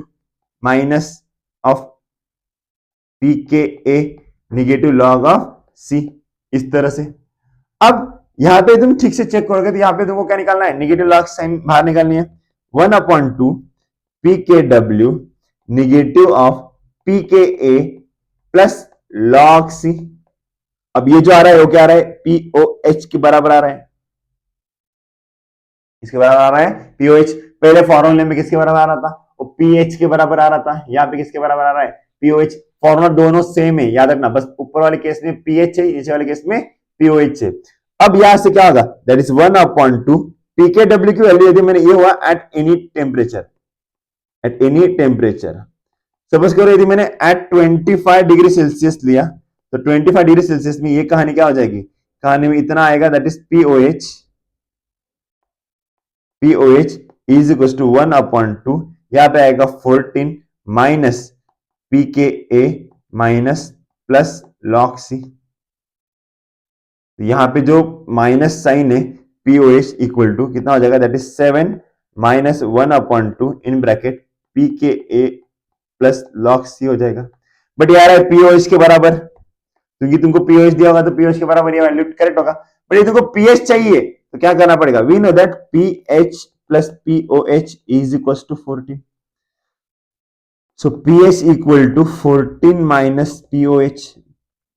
minus of PKA negative log of C इस तरह से. अब यहाँ पे तुम ठीक से चेक करोगे तो यहाँ पे तुमको क्या निकालना है नेगेटिव लॉग साइन बाहर निकालनी है 1/2 PKW negative of PKA plus log C. अब ये जो आ रहा है वो क्या आ रहा है POH के बराबर आ रहा है इसके बराबर आ रहा है POH. पहले फॉर्मूले में किसके बराबर आ रहा था वो PH के बराबर आ रहा था यहाँ पे किसके बराबर आ रहा है POH. फॉर्मूला दोनों सेम है याद रखना बस ऊपर वाले केस में PH है नीचे वाले केस में POH है. अब यहां से क्या होगा दैट इज 1/2 PKW की वैल्यू यदि मैंने ये हुआ एट एनी टेम्परेचर सपोज करो यदि मैंने एट 25 डिग्री सेल्सियस लिया तो 25 डिग्री सेल्सियस में ये कहानी क्या हो जाएगी कहानी में इतना आएगा that is POH is equal to 1/2 यहां पे आएगा 14 minus PKA minus plus log C. यहां पे जो माइनस साइन है POH इक्वल टू कितना हो जाएगा that is 7 minus 1/2 in bracket PKA plus log C हो जाएगा. बट यार है POH के बराबर क्योंकि तुमको POH दिया होगा तो POH के बराबर ये वैल्यू करेक्ट होगा. बट ये तुमको PH चाहिए तो क्या करना पड़ेगा we know that PH plus POH is equal to 14. So PH equal to 14 minus POH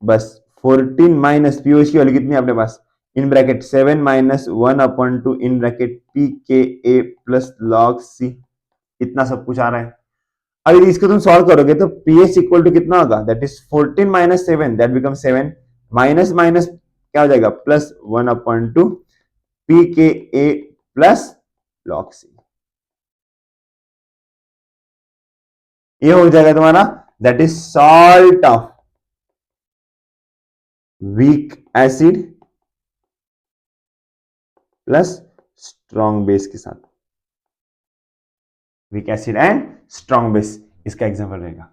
बस 14 माइनस POH की वैल्यू कितनी है अपने पास in bracket 7 minus 1/2 in bracket PKA plus log C. इतना सब कुछ आ रहा है. अब यदि इसको तुम सॉल्व करोगे तो PH इक्वल टू कितना होगा that is 14 minus 7 that become 7 minus minus क्या हो जाएगा plus 1/2 PKA plus log C. ये हो जाएगा तुम्हारा that is salt of weak acid plus strong base के साथ week acid and strong base इसका एग्जांपल रहेगा.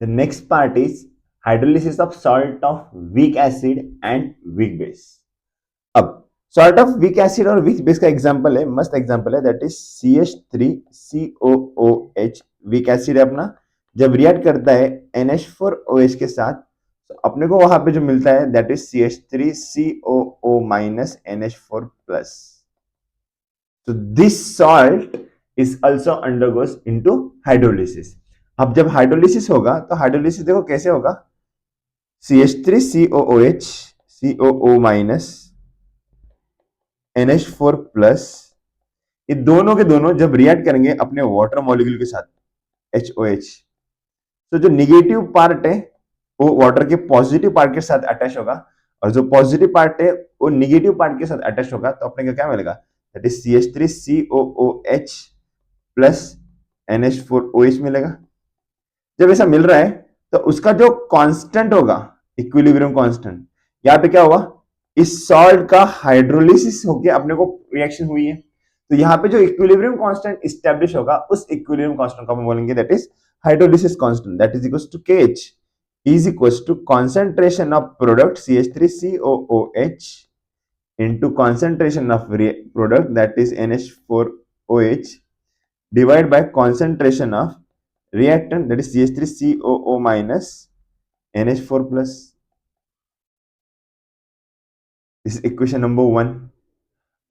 The next part is hydrolysis of salt of weak acid and weak base. अब salt of weak acid और weak base का example है मस्त example है that is CH3COOH weak acid है अपना जब रिएक्ट करता है NH4OH के साथ तो अपने को वहां पे जो मिलता है that is CH3COO minus NH4 plus. तो this salt is also undergoes into hydrolysis. अब जब हाइड्रोलिसिस होगा तो हाइड्रोलिसिस देखो कैसे होगा, CH3COOH COO minus NH4 plus, ये दोनों के दोनों जब रिएक्ट करेंगे अपने वाटर मॉलिक्यूल के साथ HOH, तो जो निगेटिव पार्ट है वो वाटर के पॉजिटिव पार्ट के साथ अटैच होगा, और जो पॉजिटिव पार्ट है वो निगेटिव पार्ट के साथ अटैच होगा, तो अपने को क्या मिलेगा, that is CH3COOH plus NH4OH मिलेगा। जब ऐसा मिल रहा है तो उसका जो कांस्टेंट होगा, इक्विलिब्रियम कांस्टेंट, यहाँ पे क्या हुआ, इस सॉल्ट का हाइड्रोलिसिस होके अपने को रिएक्शन हुई है, तो यहाँ पे जो इक्विलिब्रियम कांस्टेंट एस्टैब्लिश होगा उस इक्विलिब्रियम कांस्टेंट को हम बोलेंगे that is hydrolysis constant, that is equals to KH is equals to concentration of product CH3COOH into concentration of product that is NH4OH divided by concentration of reactant that is CH3COO minus NH4 plus. This is equation number 1.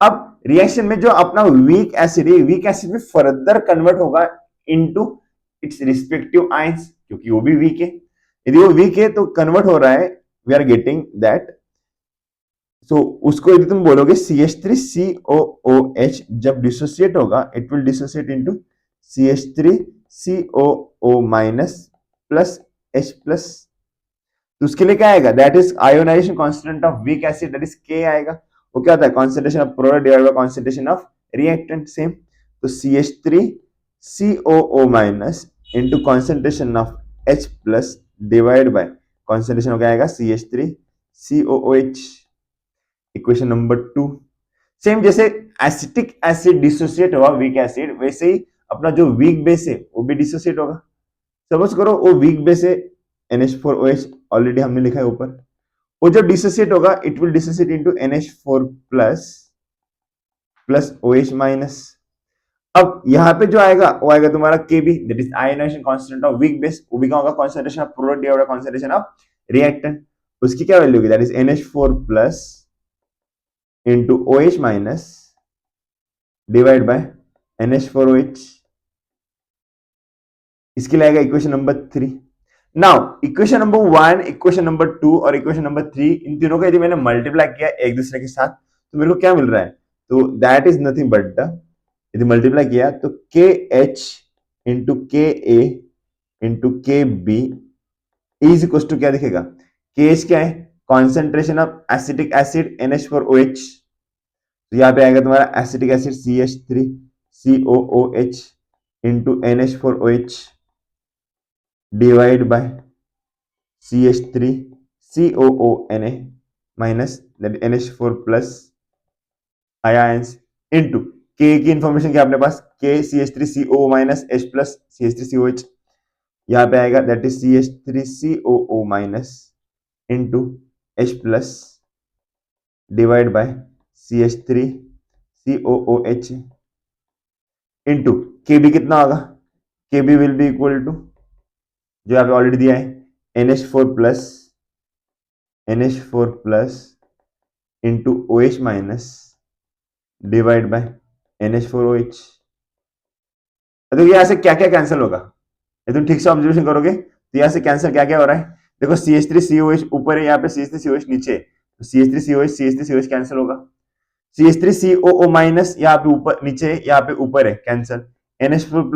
अब reaction में जो अपना weak acid है, weak acid में further convert होगा into its respective ions, क्योंकि वो भी वीक है। यदि वो वीक है तो कन्वर्ट हो रहा है, we are getting that. So उसको यदि तुम बोलोगे CH3COOH जब डिसोसिएट होगा it will dissociate into CH3COO minus plus H plus. तो उसके लिए क्या आएगा, that is ionization constant of weak acid, that is K आएगा। वो क्या होता है, concentration of product divided by concentration of reactant, same. तो CH3COO minus into concentration of H plus divide by concentration हो आएगा CH3COOH। इक्वेशन नंबर 2, सेम जैसे acetic acid dissociate हुआ वीक एसिड, वैसे ही अपना जो वीक बेस है वो भी डिसोसिएट होगा। सपोज करो वो वीक बेस है NH4OH, ऑलरेडी हमने लिखा है ऊपर, वो जब डिसोसिएट होगा it will dissociate into NH4 plus plus OH minus. अब यहाँ पे जो आएगा वो आएगा तुम्हारा Kb, that is ionization constant of weak base. वो भी क्या होगा, concentration of product divided by concentration of reactant. उसकी क्या वैल्यू होगी, that is NH4 plus into OH minus divided by NH4OH। इसके लिए आएगा equation number 3। Now equation number 1, equation number 2 और इक्वेशन नंबर 3, इन तीनों का यदि मैंने मल्टीप्लाई किया एक दूसरे के साथ तो मेरे को क्या मिल रहा है, तो that is nothing but the, यदि मल्टीप्लाई किया तो KH into KA into KB is equal to क्या दिखेगा, KH क्या है, concentration of acetic acid NH4OH, तो यहाँ पे आएगा तुम्हारा acetic acid CH3COOH into NH4OH divide by CH3COONA minus NH4 plus ions into K की इंफॉर्मेशन क्या अपने पास, K CH3CO minus H plus CH3COH, यहाँ पे आएगा that is CH3COO minus into H plus divide by CH3COOH into KB कितना होगा, KB will be equal to जो यहाँ पे ऑलरेडी दिया है NH4 plus into OH minus divide by NH4OH। तो यहाँ से क्या क्या कैंसिल होगा, तुम ठीक से ऑब्जर्वेशन करोगे तो यहाँ से कैंसिल क्या क्या हो रहा है, देखो CH3COH ऊपर है, यहाँ पे CH3COH नीचे है, तो CH3COH कैंसिल होगा, CH3COO माइनस यहाँ पे ऊपर नीचे है, यहाँ पे ऊपर है, cancel, NH4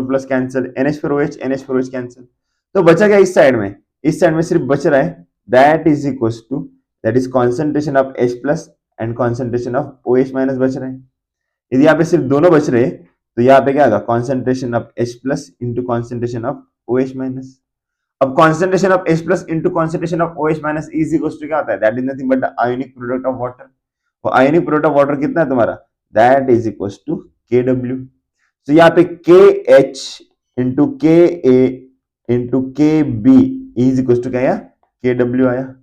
plus cancel, NH4OH cancel. तो बचा क्या इस साइड में, इस साइड में सिर्फ बच रहा है that is equal to that is concentration of H plus and concentration of OH minus बच रहे हैं। यदि यहाँ पे सिर्फ दोनों बच रहे तो यहाँ पे क्या आएगा, concentration of H plus into concentration of OH minus. अब concentration of H plus into concentration of OH minus is equal to क्या होता है, that is nothing but the ionic product of water. और आयोनिक प्रोडक्ट ऑफ वाटर कितना है तुम्हारा, that is equal to KW। तो यहाँ पे KH into KA into KB is equal to क्या आया, KW आया।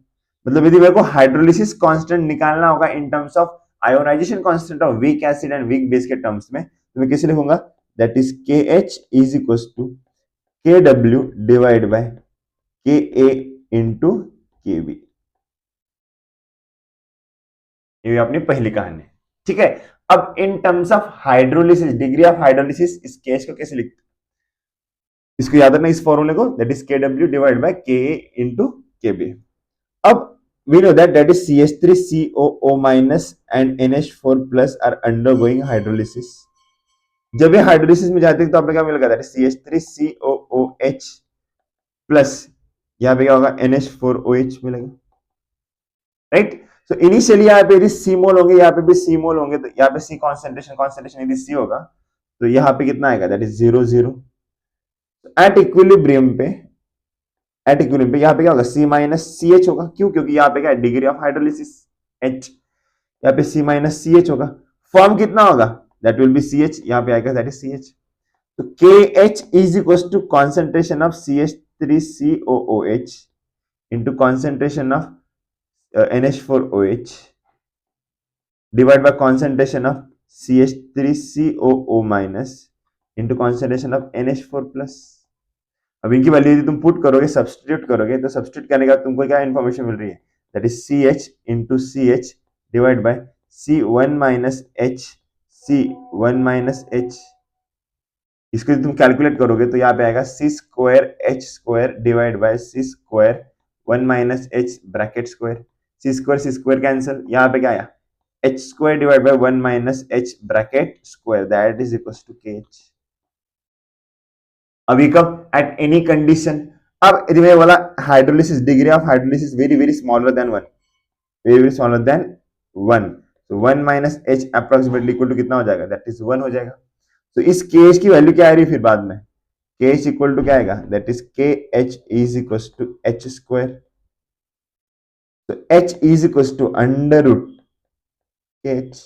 मतलब यदि मेरे को हाइड्रोलिसिस कांस्टेंट निकालना होगा in terms of ionization constant of weak acid and weak base के टर्म्स में, तो मैं कैसे लिखूंगा, that is KH is equal to KW divide by KA into K B. ये अपनी पहली कहानी, ठीक है। अब in terms of hydrolysis, degree of hydrolysis, इस केस को कैसे लिखते हैं? इसको याद रखना, इस फॉर्मूले को, दैट इज के डब्ल्यू डिवाइड बाय के ए इंटू के बी। अब we know that is CH3COO minus and NH4 plus are undergoing hydrolysis। जब ये हाइड्रोलिसिस में जाते हैं तो आपने क्या मिलेगा, दैट इज CH3COOH प्लस यहाँ पे क्या होगा, NH4OH मिलेगा, राइट। सो इनिशियली यहाँ पे यदि सी मोल होंगे, यहाँ पे भी सी मोल होंगे, तो यहाँ पे सी कॉन्सेंट्रेशन यदि सी होगा तो यहाँ पे कितना आएगा, दैट इज 0 0। एट इक्विलिब्रियम पे, यहाँ पे क्या होगा, सी माइनस सी एच होगा। क्यों? क्योंकि यहाँ पे क्या है, डिग्री ऑफ हाइड्रोलिसिस एच, यहाँ पे सी माइनस सी एच होगा। फॉर्म कितना होगा, that will be C H, यहाँ पे आएगा दैट इज सी एच। तो K H is equal to concentration of C H three C O O H into concentration of NH4OH divide by concentration of CH3COO minus into concentration of NH4 plus. अब इनकी value यदि तुम put करोगे, substitute करोगे, तो substitute करने के बाद तुमको क्या इन्फॉर्मेशन मिल रही है, that is CH into CH divide by C1 minus H, C1 minus H। इसको यदि तुम कैलकुलेट करोगे तो यहाँ पे आएगा C square H square divide by C square 1 minus H bracket square, C square cancel, यहाँ पे क्या आया, H square divide by 1 minus H bracket square, that is equal to KH। अभी कब, एट एनी कंडीशन। अब यदि मैं बोला hydrolysis, degree of hydrolysis very very smaller than 1, very very smaller than 1, तो 1 minus H approximately equal to कितना हो जाएगा, दैट इज 1 हो जाएगा। तो इस KH की वैल्यू क्या आ रही है फिर बाद में, KH इक्वल टू क्या आएगा, that is KH is equal to H square. तो H is equal to under root KH।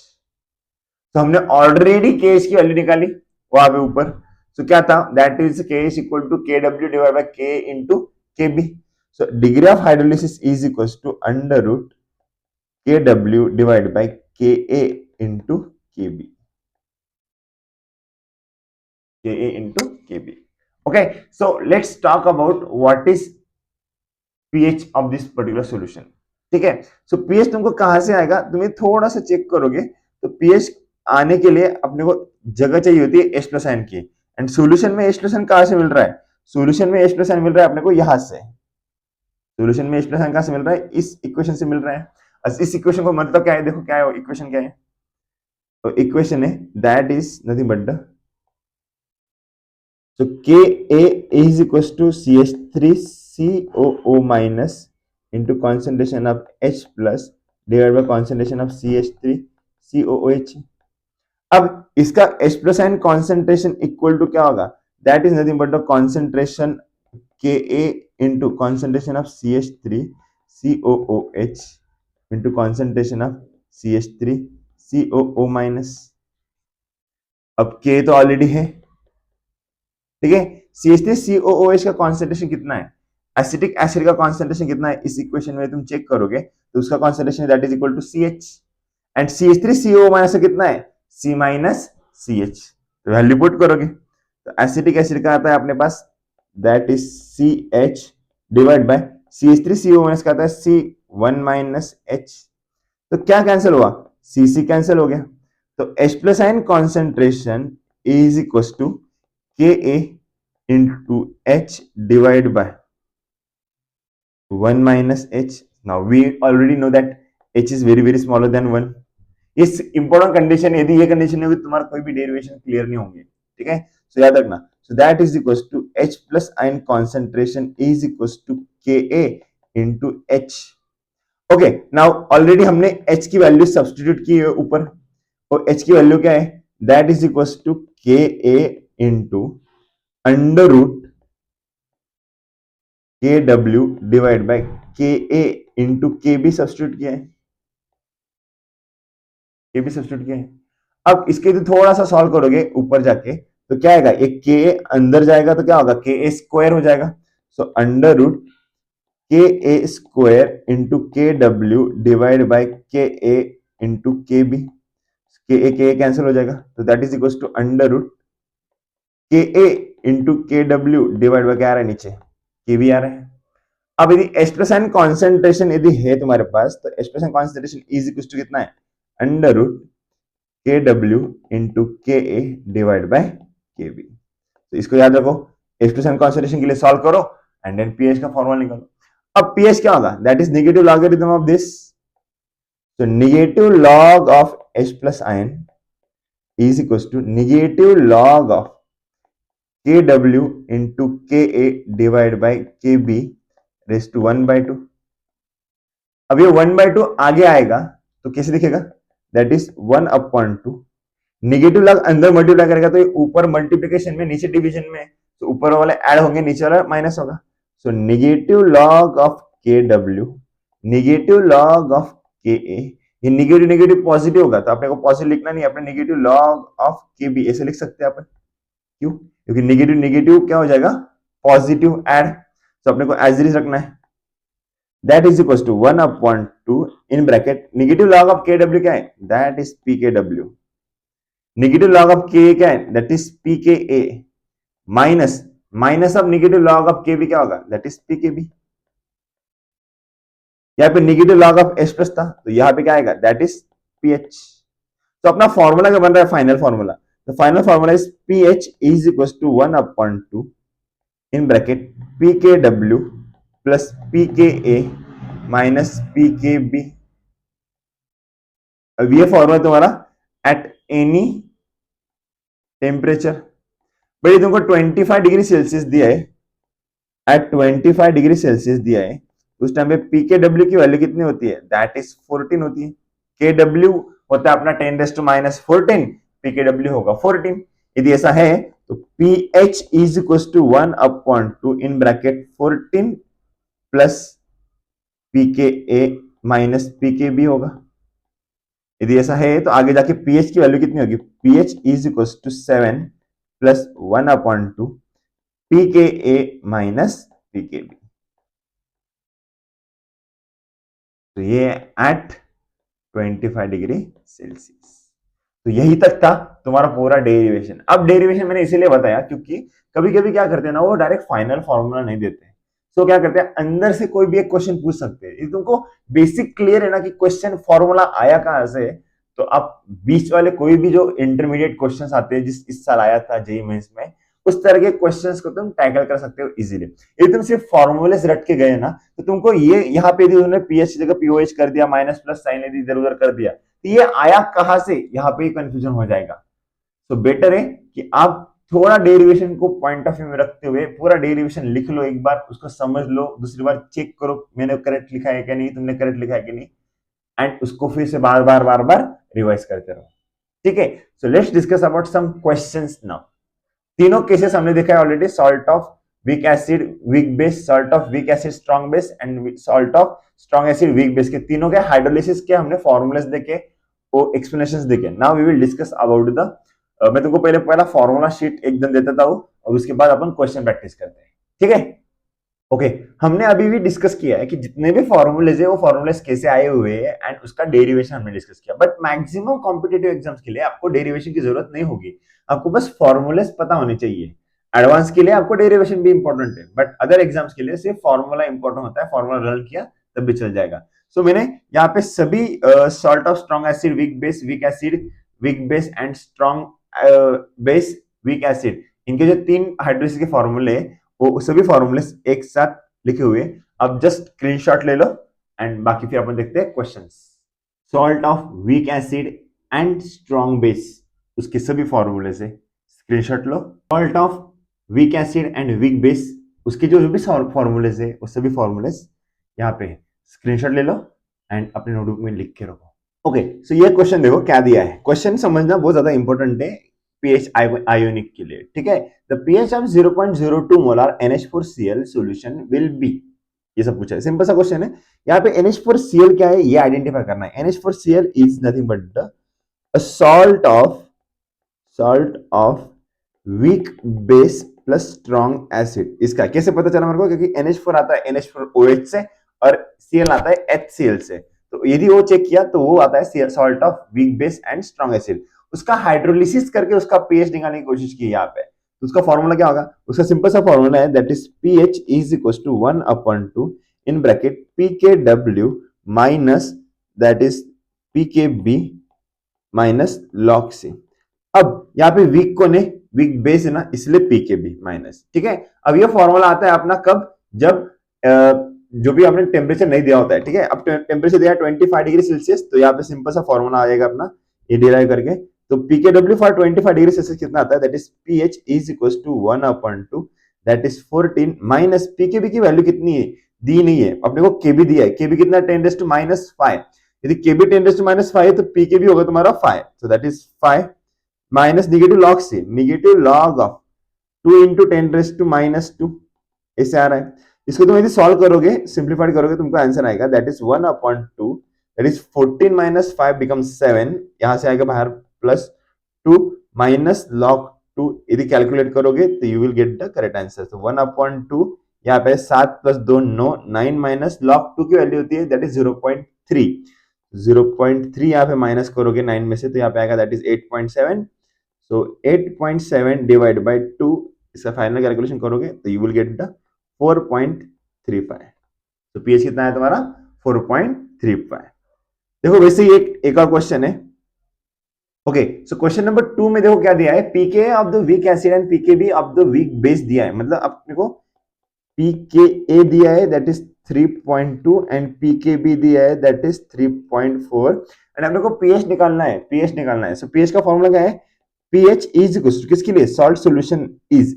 तो हमने ऑलरेडी KH की वैल्यू निकाली वहां पे ऊपर। सो क्या था, that is KH equal to KW divide by K into KB। So degree of hydrolysis is equal to under root KW divide by KA into KB, KA into KB। Okay, so let's talk about what is pH of this particular solution, ठीक है। सो pH तुमको कहां से आएगा, तुम्हें थोड़ा सा check करोगे तो pH आने के लिए अपने को जगह चाहिए होती है H प्लस आयन की, एंड सॉल्यूशन में H प्लस आयन कहां से मिल रहा है, सॉल्यूशन में H प्लस आयन मिल रहा है अपने को यहां से, सॉल्यूशन में H प्लस आयन कहां से मिल रहा है, इस इक्वेशन से मिल रहा है। इस इक्वेशन को मतलब क्या है, देखो क्या है इक्वेशन, क्या है, तो इक्वेशन है that is nothing but the, so Ka is equals to CH3COO minus into concentration of H plus divided by concentration of CH3COOH। अब इसका H plus ion concentration equal to क्या होगा, that is nothing but the concentration Ka into concentration of CH3COOH into concentration of CH3COO minus। अब K तो already है, ठीक है। CH3COOH का कॉन्सेंट्रेशन कितना है, एसिटिक एसिड का कॉन्सेंट्रेशन कितना है, इस इक्वेशन में तुम चेक करोगे तो उसका concentration that is equal to CH, and CH3CO minus कितना है, C माइनस CH। तो वैल्यू पुट करोगे तो एसिटिक एसिड का आता है अपने पास that is CH divide by CH3CO minus का आता है C1 माइनस H। तो क्या कैंसिल हुआ, CC कैंसिल हो गया। तो H plus ion concentration is equal to Ka into H divided by 1 minus H. Now we already know that H is very very smaller than 1. इस important condition, यदि ये condition होगी तुम्हारा कोई भी डेरिवेशन क्लियर नहीं होंगे, ठीक है। सो याद रखना, so that is equal to H plus ion concentration is equal to Ka into H। Okay, now already हमने H की वैल्यू सब्स्टिट्यूट की है ऊपर, और H की वैल्यू क्या है, that is equal to Ka into under root KW divide by KA into KB substitute किया है, KB सब्स्टिट्यूट किया है। अब इसके तो थोड़ा सा सॉल्व करोगे ऊपर जाके तो क्या आएगा, एक Ka अंदर जाएगा तो क्या होगा, Ka स्क्वायर हो जाएगा। So under root Ka square into KW divide by KA into KB, Ka cancel हो जाएगा, तो that is equal to under root Ka into KW divide by क्या आ रहा है नीचे, KB आ रहा है। अब यदि H+N कॉन्सेंट्रेशन यदि है तुम्हारे पास तो H+N concentration is equal to कितना है, under root KW into KA divide by KB। तो इसको याद रखो, H+N कॉन्सेंट्रेशन के लिए सॉल्व करो एंड देन pH का फॉर्मूला निकालो। अब pH क्या होगा, that is negative logarithm of this, so negative log of H plus ion is equals to negative log of Kw into Ka divided by Kb raised to 1/2। अब ये 1/2 आगे आएगा तो कैसे दिखेगा, दैट इज 1/2। नेगेटिव लॉग अंदर multiply करेगा तो ये ऊपर मल्टीप्लिकेशन में नीचे डिवीजन में, तो ऊपर वाले ऐड होंगे नीचे वाला माइनस होगा। So negative log of Kw negative log of Ka, ये नेगेटिव नेगेटिव पॉजिटिव होगा तो अपने को पॉजिटिव लिखना नहीं, अपने नेगेटिव लॉग ऑफ Kb ऐसे लिख सकते हैं अपन। क्यों, क्योंकि नेगेटिव नेगेटिव क्या हो जाएगा, पॉजिटिव ऐड, तो अपने को एज इट इज रखना है। That is equal to 1/2 in bracket negative log of Kw क्या है, that is Pkw, negative log of Ka क्या है, that is Pka, minus minus of negative log of Kb क्या होगा, दैट इज Pkb। यहाँ पे negative log of H plus था तो यहाँ पे क्या आएगा, दैट इज pH। तो अपना फॉर्मूला क्या बन रहा है, final formula, the final formula is pH is equal to 1/2 in bracket Pkw plus Pka minus Pkb। अब ये फॉर्मूला तुम्हारा एट एनी टेम्परेचर, भाई तुमको 25 डिग्री सेल्सियस दिया है, एट 25 डिग्री सेल्सियस दिया है, उस टाइम पे Pkw की वैल्यू कितनी होती है, दैट इज 14 होती है। Kw होता है अपना 10⁻⁻14, Pkw होगा 14। यदि ऐसा है तो pH is equal to 1/2 in bracket 14 plus Pka minus Pkb होगा। यदि ऐसा है तो आगे जाके pH की वैल्यू कितनी होगी, pH is equal to 7 plus 1/2 Pka minus Pkb। तो ये एट 25 डिग्री सेल्सियस। तो यही तक था तुम्हारा पूरा डेरिवेशन। अब डेरिवेशन मैंने इसीलिए बताया क्योंकि कभी कभी क्या करते हैं ना, वो डायरेक्ट फाइनल फॉर्मूला नहीं देते, तो क्या करते हैं अंदर से कोई भी एक क्वेश्चन पूछ सकते हैं। तुमको बेसिक क्लियर है ना कि क्वेश्चन फॉर्मूला आया कहां से, तो आप बीच वाले कोई भी जो इंटरमीडिएट क्वेश्चंस आते हैं जिस इस साल आया था जेईई मेंस में, उस तरह के क्वेश्चंस को तुम टैकल कर सकते हो इजीली। यदि तुम सिर्फ फॉर्मूलेस रट के गए ना तो तुमको ये यहाँ पे यदि उन्होंने पीएच की जगह पीओएच कर दिया, माइनस प्लस साइन यदि इधर उधर कर दिया, तो ये आया कहां से, यहाँ पे कंफ्यूजन हो जाएगा। तो बेटर है कि आप थोड़ा डेरिवेशन को पॉइंट ऑफ व्यू में रखते हुए पूरा डेरिवेशन लिख लो, एक बार उसको समझ लो, दूसरी बार चेक करो मैंने करेक्ट लिखा है क्या नहीं, तुमने करेक्ट लिखा है कि नहीं, एंड उसको फिर से बार बार रिवाइज करते रहो। ठीक है, so let's discuss about some questions now. तीनों केसेस हमने देखा है already, salt of weak acid weak base, salt of weak acid strong base and salt of strong acid weak base के तीनों के हाइड्रोलिसिस के हमने फॉर्मूलास देखे, वो एक्सप्लेनेशंस देखे। Now we will discuss about the मैं तुमको पहला फॉर्मूला शीट एकदम देता हूं और उसके बाद अपन क्वेश्चन प्रैक्टिस करते हैं। ठीक है, ओके हमने अभी भी डिस्कस किया है कि जितने भी फॉर्मूलेज है वो फॉर्मूलेज कैसे आए हुए हैं एंड उसका डेरिवेशन हमने डिस्कस किया। बट मैक्सिमम कॉम्पिटिटिव एग्जाम्स के लिए आपको डेरिवेशन की जरूरत नहीं होगी, आपको बस फॉर्मूलेज पता होने चाहिए। एडवांस के लिए आपको डेरिवेशन भी इंपॉर्टेंट है, बट अदर एग्जाम्स के लिए सिर्फ फॉर्मूला इंपॉर्टेंट होता है, फॉर्मूला लर्न किया तब भी चल जाएगा। सो मैंने यहाँ पे सभी salt of strong acid week acid weak base and strong base weak acid, इनके जो तीन हाइड्रोलिसिस के फॉर्मूले वो सभी फॉर्मूले एक साथ लिखे हुए। अब जस्ट स्क्रीनशॉट ले लो एंड बाकी फिर अपन देखते हैं questions. Salt of weak acid and strong base, उसके सभी फॉर्मूले से screenshot low. Salt of weak acid and weak base, उसके जो भी फॉर्मूले है वो सभी फॉर्मूले यहाँ पे स्क्रीनशॉट ले लो एंड अपने नोटबुक में लिख के रखो। ओके, सो ये क्वेश्चन देखो क्या दिया है, क्वेश्चन समझना बहुत ज्यादा इंपॉर्टेंट है pH आयोनिक के लिए। ठीक है, the pH of 0.02 molar NH4Cl solution will be, ये सब पूछा है, सिंपल सा क्वेश्चन है। यहाँ पे NH4Cl क्या है ये आइडेंटिफाई करना है। NH4Cl is nothing but a salt of weak base plus strong acid। इसका कैसे पता चला मेरे को, क्योंकि NH4 आता है NH4OH से और Cl आता है HCl से, तो यदि वो चेक किया तो वो आता है salt of weak base and strong acid. उसका हाइड्रोलिसिस करके उसका pH निकालने की कोशिश की यहाँ पे, तो उसका फॉर्मूला क्या होगा, उसका सिंपल सा फॉर्मूला है that is pH is equal to 1/2 in bracket pKw minus that is pKb minus log C। अब यहाँ पे वीक कौन है, वीक बेस है ना, इसलिए pKb माइनस, ठीक है। अब ये फॉर्मूला आता है अपना कब, जब जो भी आपने टेम्परेचर नहीं दिया होता है, ठीक है। अब टेम्परेचर दिया है 25 डिग्री सेल्सियस, तो यहाँ पे सिंपल सा फॉर्मूला आ जाएगा अपना ये डिराइव करके। तो pKw फॉर 25 डिग्री सेल्सियस कितना आता है, that is pH is equal to 1/2 that is 14 minus pKb की वैल्यू कितनी है, दी नहीं है अपने को, kb दिया है, kb कितना 10⁻⁵। यदि kb 10⁻⁵ है तो pKb होगा तुम्हारा 5, so that is 5 minus negative log से नेगेटिव log ऑफ 2 इंटू 10⁻⁻2 ऐसे आ रहा है। इसको तुम यदि सॉल्व करोगे, सिंप्लीफाइड करोगे, तुमको आंसर आएगा that is 1/2 that is 14 minus 5 becomes 7, यहां से आएगा बाहर प्लस 2 माइनस log 2, यदि कैलकुलेट करोगे तो you will get the correct answer. तो 1/2 यहाँ पे 7 प्लस 2 9 माइनस log 2 की वैल्यू होती है दैट इज 0.3, 0.3 यहाँ पे माइनस करोगे 9 में से तो यहाँ पे आएगा that is 8.7। So 8.7 divide by 2, इसका फाइनल कैलकुलेशन करोगे तो यू विल गेट द 4.35। तो पीएच कितना है तुम्हारा 4.35। देखो वैसे ही एक और क्वेश्चन है। ओके, सो क्वेश्चन नंबर 2 में देखो क्या दिया है, pK of the weak acid and pKb of the weak base दिया है। मतलब अपने को pKa दिया है दैट इज 3.2 एंड pKb दिया है दैट इज 3.4 एंड अपने को pH निकालना है, pH निकालना है। सो pH का फॉर्मूला क्या है, pH इज किसके लिए, सॉल्ट सॉल्यूशन इज।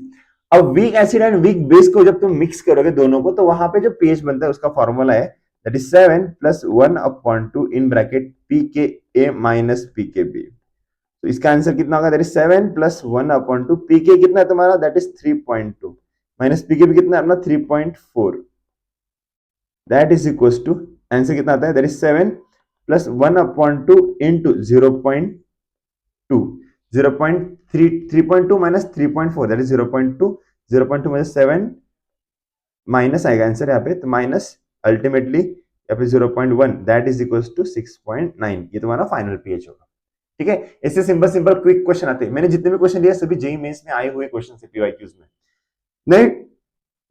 अब week acid and weak base को जब तुम मिक्स करोगे दोनों को, तो वहां पे जो pH बनता है उसका फॉर्मूला है that is 7 plus 1/2 in bracket pKa minus pKb। तो इसका आंसर कितना होगा, दैट इज 7 प्लस 1/2 pK कितना है तुम्हारा, दैट इज 3.2 माइनस pKb कितना है अपना 3.4, that is equal to answer कितना आता है, that is 7 plus 1/2 into 0.2, 3.2 minus 3.4 that is 0.2, 0.2 minus 7 minus आएगा आंसर यहाँ पे, तो माइनस अल्टीमेटली यहाँ पे 0.1 दैट इज इक्वल टू 6.9, ये तुम्हारा फाइनल पीएच होगा। ठीक है, इससे सिंपल सिंपल क्विक क्वेश्चन आते हैं। मैंने जितने भी क्वेश्चन दिए सभी जेईई मेंस में आए हुए क्वेश्चन है पीवाईक्यूज में।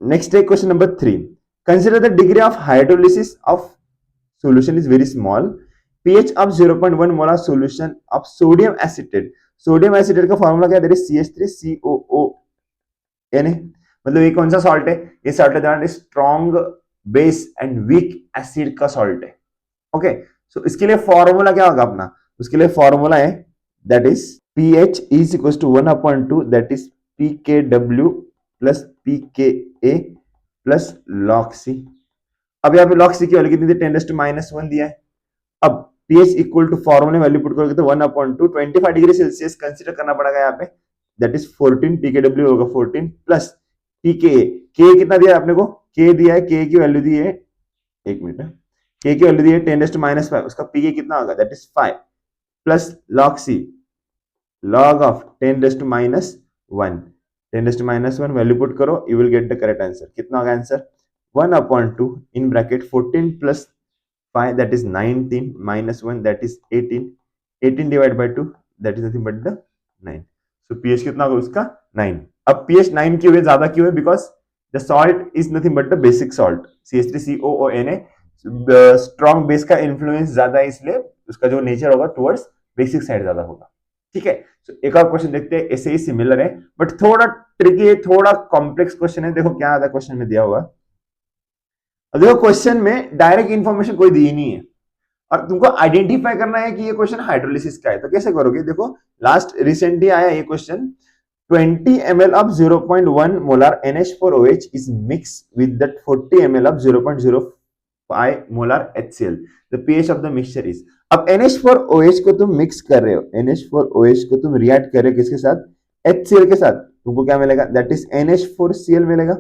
नेक्स्ट है question number 3, consider the degree of hydrolysis of solution is very small, pH of 0.1 molar solution of sodium acetate। Sodium acetate का फॉर्मूला क्या है, दैट इज CH3COONA। मतलब ये कौन सा सॉल्ट है, ये सॉल्ट है strong base and weak acid का सॉल्ट है। ओके, सो इसके लिए फॉर्मूला क्या होगा अपना, उसके लिए फॉर्मूला है that is pH is equal to 1/2 that is pKw plus pKa plus log C। अब यहाँ पे log C की वैल्यू कितनी थी, 10⁻⁻1 दिया है। अब pH इक्वल टू फॉर्मूले वैल्यू पुट करोगे तो 1/2 25 डिग्री सेल्सियस कंसीडर करना पड़ेगा यहाँ पे, दैट इज 14 pKw होगा 14 प्लस pKa, K कितना दिया है आपने को, K दिया है, K की वैल्यू दी है, एक मिनट, K की वैल्यू दी है 10⁻⁵, उसका pK कितना होगा, that is 5 plus log C, log of 10⁻⁻1, 10⁻⁻1 value put करो, you will get the correct answer. कितना होगा answer, 1/2 in bracket 14 plus 5 that is 19 minus 1 that is 18, 18 divided by 2 that is nothing but the 9। so pH कितना होगा उसका 9। अब pH 9 क्यों है, ज्यादा क्यों है, because the salt is nothing but the basic salt CH3COONA, strong base का इन्फ्लुएंस ज्यादा है, इसलिए उसका जो नेचर होगा टुवर्ड्स बेसिक साइड ज्यादा होगा। ठीक है, so, एक और क्वेश्चन देखते हैं, ऐसे ही सिमिलर है बट थोड़ा ट्रिकी है, थोड़ा कॉम्प्लेक्स क्वेश्चन है। देखो क्या आता क्वेश्चन में दिया हुआ, देखो क्वेश्चन में डायरेक्ट इंफॉर्मेशन कोई दी नहीं है और तुमको आइडेंटिफाई करना है कि ये क्वेश्चन हाइड्रोलिसिस का है। तो कैसे करोगे, देखो लास्ट रिसेंटली आया ये question, 20 ml of 0.1 molar NH4OH is mixed with that 40 ml of 0.05 molar HCl, the pH of the mixture is। अब NH4OH को तुम मिक्स कर रहे हो, NH4OH को तुम रिएक्ट कर रहे हो किसके साथ, HCl के साथ, तुमको क्या मिलेगा, दैट इज NH4Cl मिलेगा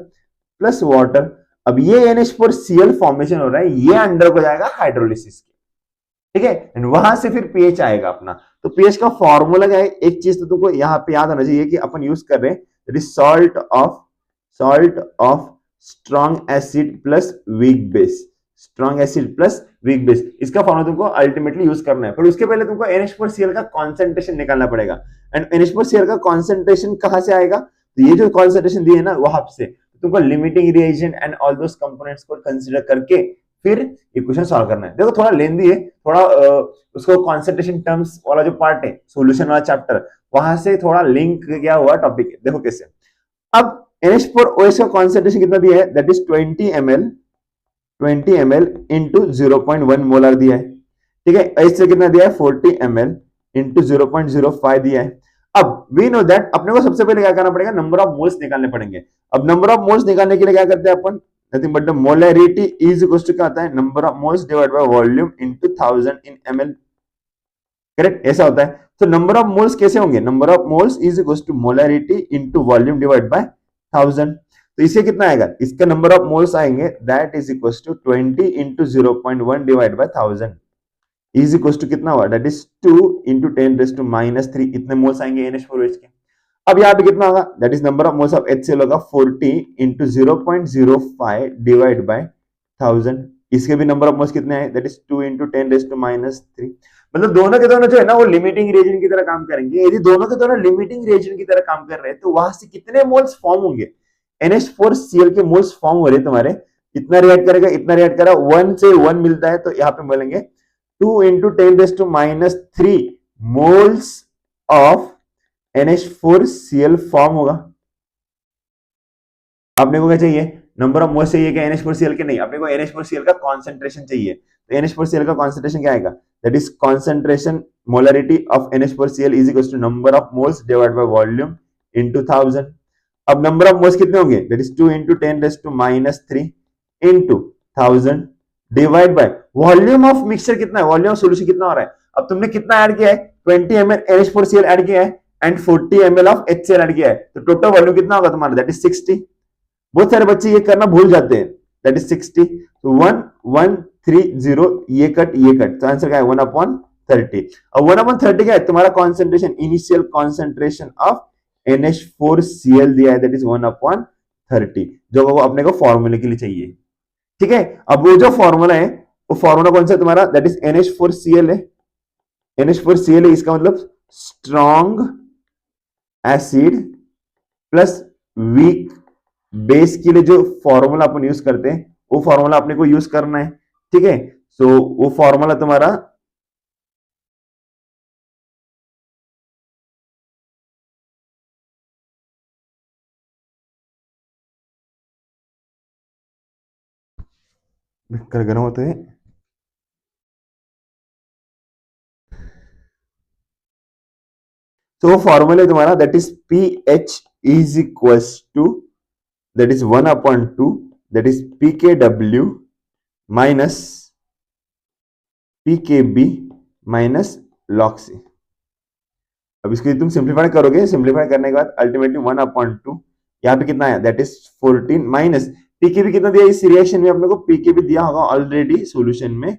प्लस वाटर। अब ये NH4Cl फॉर्मेशन हो रहा है, ये अंडर को जाएगा हाइड्रोलिसिस के, ठीक है, एंड वहां से फिर pH आएगा अपना। तो pH का फॉर्मूला क्या है, एक चीज तो तुमको यहाँ पे याद आना चाहिए कि अपन यूज कर रहे हैं that is salt of strong acid plus weak base, strong acid plus weak base, इसका फॉर्मूला तुमको अल्टीमेटली यूज करना है। पर उसके पहले तुमको NH4Cl का कॉन्सेंट्रेशन निकालना पड़ेगा, एंड NH4Cl का कॉन्सेंट्रेशन कहां से आएगा, तो ये जो कॉन्सेंट्रेशन दी है ना वहां से तुमको limiting reagent and all those components को कंसीडर करके फिर इक्वेशन सॉल्व करना है। देखो थोड़ा लेंदी है, थोड़ा उसको कॉन्सेंट्रेशन टर्म्स वाला जो पार्ट है सॉल्यूशन वाला चैप्टर वहां से थोड़ा लिंक किया हुआ टॉपिक है। देखो कैसे, अब NH4OH का कॉन्सेंट्रेशन कितना दिया है, that is 20 ml into 0.1 molar दिया है, ठीक है। इससे कितना दिया है 40 ml इंटू 0.05 दिया है। अब वी नो दैट अपने को सबसे पहले क्या करना पड़ेगा, नंबर ऑफ मोल्स निकालने पड़ेंगे। अब नंबर ऑफ मोल्स निकालने के लिए क्या करते हैं अपन, nothing but the molarity is equal to क्या आता है, number of moles divide by volume into 1000 in ml, correct, ऐसा होता है। तो नंबर ऑफ मोल्स कैसे होंगे, number of moles is equal to molarity into volume divide by 1000। तो इसे कितना आएगा, इसका नंबर ऑफ मोल्स आएंगे that is equal to 20 into 0.1 divide by 1000 is equal to कितना हुआ, दैट इज 2 इंटू 10⁻³ इतने मोल्स आएंगे NH4OH के। अब यहाँ पे कितना होगा, that is number of moles of HCl होगा 40 इंटू 0.05 डिवाइड बाय 1000। इसके भी नंबर ऑफ मोल्स कितने आए, दैट इज 2 इंटू 10⁻³ मतलब दोनों के दोनों जो है ना वो लिमिटिंग रिएजेंट की तरह काम करेंगे। यदि दोनों के दोनों लिमिटिंग रिएजेंट की तरह काम कर रहे हैं तो वहां से कितने मोल्स फॉर्म होंगे, NH4Cl के मोल्स फॉर्म हो रहे तुम्हारे, इतना रिएक्ट करेगा इतना रिएक्ट करा, 1 से 1 मिलता है तो यहाँ पे बोलेंगे 2 into 10⁻³ moles of NH4Cl form होगा। आपने को क्या चाहिए, नंबर ऑफ मोल्स चाहिए क्या NH4Cl के, नहीं, अपने को NH4Cl का कॉन्सेंट्रेशन चाहिए। तो NH4Cl का कॉन्सेंट्रेशन क्या आएगा, that is concentration molarity of NH4Cl is equal to number of moles divide by volume into 1000। अब नंबर ऑफ मोल्स कितने होंगे, that is 2 into 10⁻³ into 1000 divide by volume of mixture कितना है, वॉल्यूम ऑफ सॉल्यूशन कितना हो रहा है। अब तुमने कितना ऐड किया है, 20 ml NH4Cl ऐड किया है and 40 ml of HCl add किया है, तो टोटल वॉल्यूम कितना होगा तुम्हारा, दैट इज 60। बहुत सारे बच्चे ये करना भूल जाते हैं, दैट इज 60। तो 1130 ये कट, तो आंसर क्या है 1/30। और 1/30 क्या है तुम्हारा concentration, initial concentration of NH4Cl दिया है, दैट इज 1/30 जो वो अपने को फॉर्मूले के लिए चाहिए, ठीक है। अब वो जो फॉर्मूला है वो फॉर्मूला कौन सा है तुम्हारा, दैट इज NH4Cl है, NH4Cl है, इसका मतलब strong acid plus week base के लिए जो फॉर्मूला अपन यूज करते हैं वो फॉर्मूला अपने को यूज करना है, ठीक है। सो वो फॉर्मूला तुम्हारा गर्म होते हैं, तो वो फॉर्मूला है तुम्हारा that is pH is equals to that is 1/2 that is pKw minus pKb minus log C। अब इसको तुम सिंप्लीफाई करोगे, सिंप्लीफाई करने के बाद अल्टीमेटली 1/2 यहाँ पे कितना है, दैट इज 14 माइनस pKb कितना दिया इस रिएक्शन में, अपने को pKb दिया होगा ऑलरेडी सॉल्यूशन में,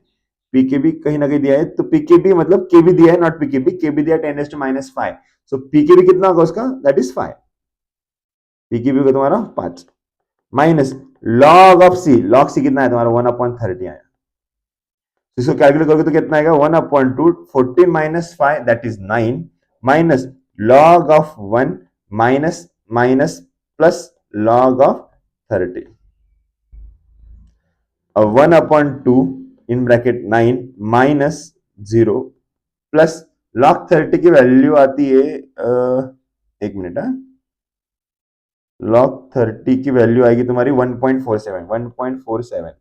pKb कहीं ना कहीं दिया है, तो pKb मतलब kb दिया है नॉट pKb, kb दिया 10⁻⁵, सो pKb कितना होगा उसका, दैट इज 5, pKb का तुम्हारा 5 minus log of C, log C कितना है तुम्हारा 1/30 आया, इसको कैलकुलेट करोगे तो कितना आएगा 1/2 14 minus 5 that is 9 minus log of 1 minus minus plus log of 30, अब 1/2 in bracket 9 minus 0 plus log 30 की वैल्यू आती है एक मिनट है, log 30 की वैल्यू आएगी तुम्हारी 1.47,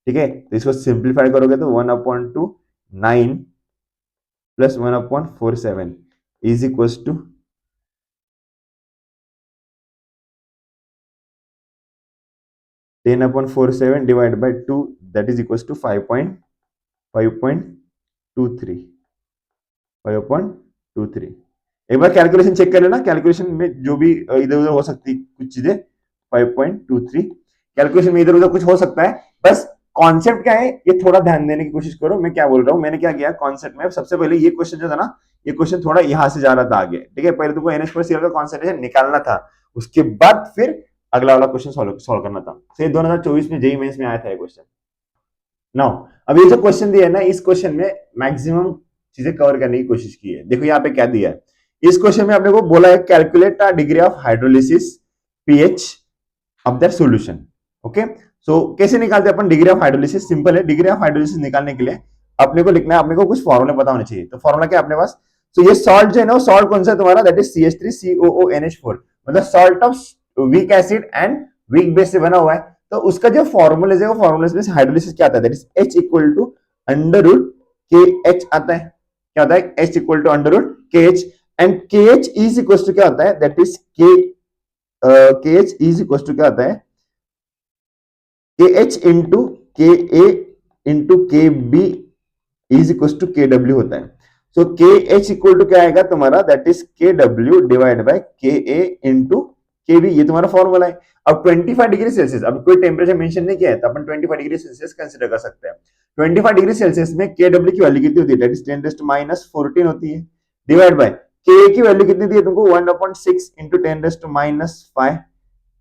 ठीक है। तो इसको सिंप्लीफाई करोगे तो 1/2 9 plus 1/47 is equals to 10/47 divide by 2 that is equals to 5.23। एक बार कैलकुलेशन चेक कर लेना, कैलकुलेशन में जो भी इधर उधर हो सकती कुछ चीजें, 5.23 कैलकुलेशन में इधर उधर कुछ हो सकता है, बस कॉन्सेप्ट क्या है ये थोड़ा ध्यान देने की कोशिश करो। मैं क्या बोल रहा हूँ, मैंने क्या किया कॉन्सेप्ट में, सबसे पहले ये क्वेश्चन जो था ना, ये क्वेश्चन थोड़ा यहां से जा रहा था आगे, ठीक है। पहले तुमको NH4Cl का कॉन्सेंट्रेशन निकालना था, उसके बाद फिर अगला वाला क्वेश्चन सॉल्व करना था। तो 2024 में जेईई मेंस में आया था ये क्वेश्चन। नाउ अब ये जो क्वेश्चन दिया है ना, इस क्वेश्चन में मैक्सिमम चीजें कवर करने की कोशिश की है। देखो यहाँ पे क्या दिया है, इस क्वेश्चन में आपने को बोला है calculate the degree of hydrolysis pH of that solution. Okay, so कैसे निकालते हैं अपन डिग्री ऑफ हाइड्रोलिसिस? सिंपल है, डिग्री ऑफ हाइड्रोलिसिस निकालने के लिए अपने को लिखना है, अपने को कुछ फॉर्मूले पता होने चाहिए। तो फॉर्मूला क्या है अपने पास? तो ये सॉल्ट जो है ना, सॉल्ट कौन सा है तुम्हारा? दैट इज CH3COONH4, मतलब salt of weak acid and weak base से बना हुआ है। तो उसका जो फॉर्मूलेज है वो फॉर्मूलेज में हाइड्रोलिसिस क्या आता है? That is H equal to under root KH आता है। क्या होता है? H equal to under root KH, and KH is equal to क्या होता है? That is KH is equal to क्या होता है? KH into KA into KB is equal to KW होता है। सो KH इक्वल टू क्या आएगा तुम्हारा? That is KW divide by KA into KB, ये तुम्हारा फॉर्मूला है। अब 25 डिग्री सेल्सियस, अब कोई टेम्परेचर मेंशन नहीं किया है तो अपन 25 डिग्री सेल्सियस कंसीडर कर सकते हैं। 25 डिग्री सेल्सियस में KW की वैल्यू कितनी होती है? दैट इज 10⁻14 होती है, डिवाइड बाय KA की वैल्यू कितनी दी है तुमको? 1/6 इंटू 10⁻5,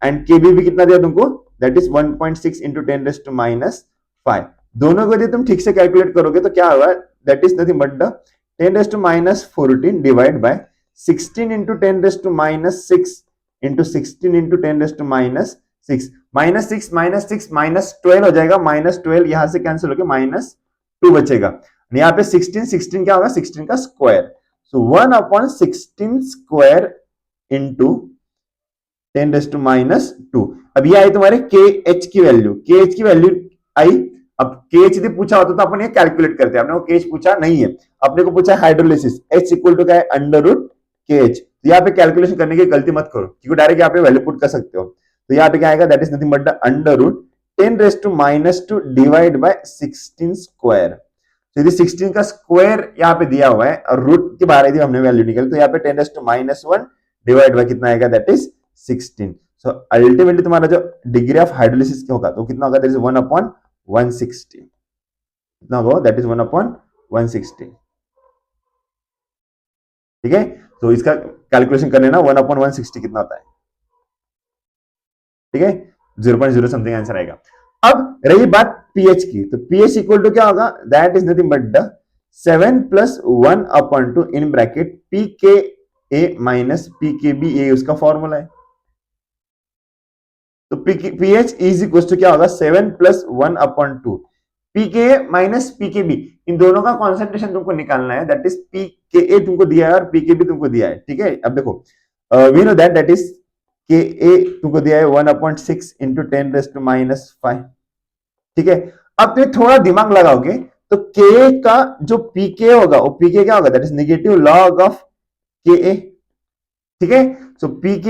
एंड KB भी कितना दिया तुमको? That is 1.6 into 10⁻5। दोनों को यदि तुम ठीक से कैलकुलेट करोगे तो क्या होगा? That is nothing but the 10⁻14 divide by 16 into 10⁻6 into 16 into 10⁻6, -6 -6 -6 -12 हो जाएगा। -12 यहां से कैंसिल होकर -2 बचेगा। यहाँ पे 16 क्या होगा? 16 का स्क्वायर, सो 1/16 स्क्वायर इंटू 10⁻²। अब ये आई तुम्हारे KH की वैल्यू, KH की वैल्यू आई। अब KH यदि पूछा होता तो अपन ये कैलकुलेट करते हैं, अपने को KH पूछा नहीं है, अपने को पूछा हाइड्रोलिसिस। H इक्वल टू क्या है? Under root KH। तो यहाँ पे कैलकुलेशन करने की गलती मत करो, क्योंकि डायरेक्ट यहाँ पे वैल्यू पुट कर सकते हो। तो यहाँ पे क्या आएगा? That is nothing but the under root 10⁻² divide by 16 square. तो यदि 16 का स्क्वायर यहाँ पे दिया हुआ है और रूट के बाहर यदि हमने वैल्यू निकाली तो यहाँ पे 10⁻1 डिवाइड बाय कितना आएगा? That is 16। सो अल्टीमेटली तुम्हारा जो डिग्री ऑफ हाइड्रोलिसिस क्या होगा तो कितना होगा? That is 1/160। कितना होगा? That is 1/160। ठीक है, तो इसका कैलकुलेशन कर लेना, 1/160 कितना होता है? ठीक है, 0.0 समथिंग आंसर आएगा। अब रही बात पीएच की, तो पीएच इक्वल टू क्या होगा? That is nothing but the 7 + 1/2 in bracket PKA minus PKB, ये उसका फॉर्मूला है। तो पीएच इज इक्वल टू क्या होगा? 7 + 1/2 PKA माइनस PKB, इन दोनों का कॉन्सेंट्रेशन तुमको निकालना है। दैट इज PKA तुमको दिया है और PKB तुमको दिया है। ठीक है, अब देखो we know that is KA तुमको दिया है 1/6 इंटू 10⁻5। ठीक है, अब तुम थोड़ा दिमाग लगाओगे तो KA का जो PK होगा वो PK क्या होगा? That is negative log of KA। ठीक है, सो PK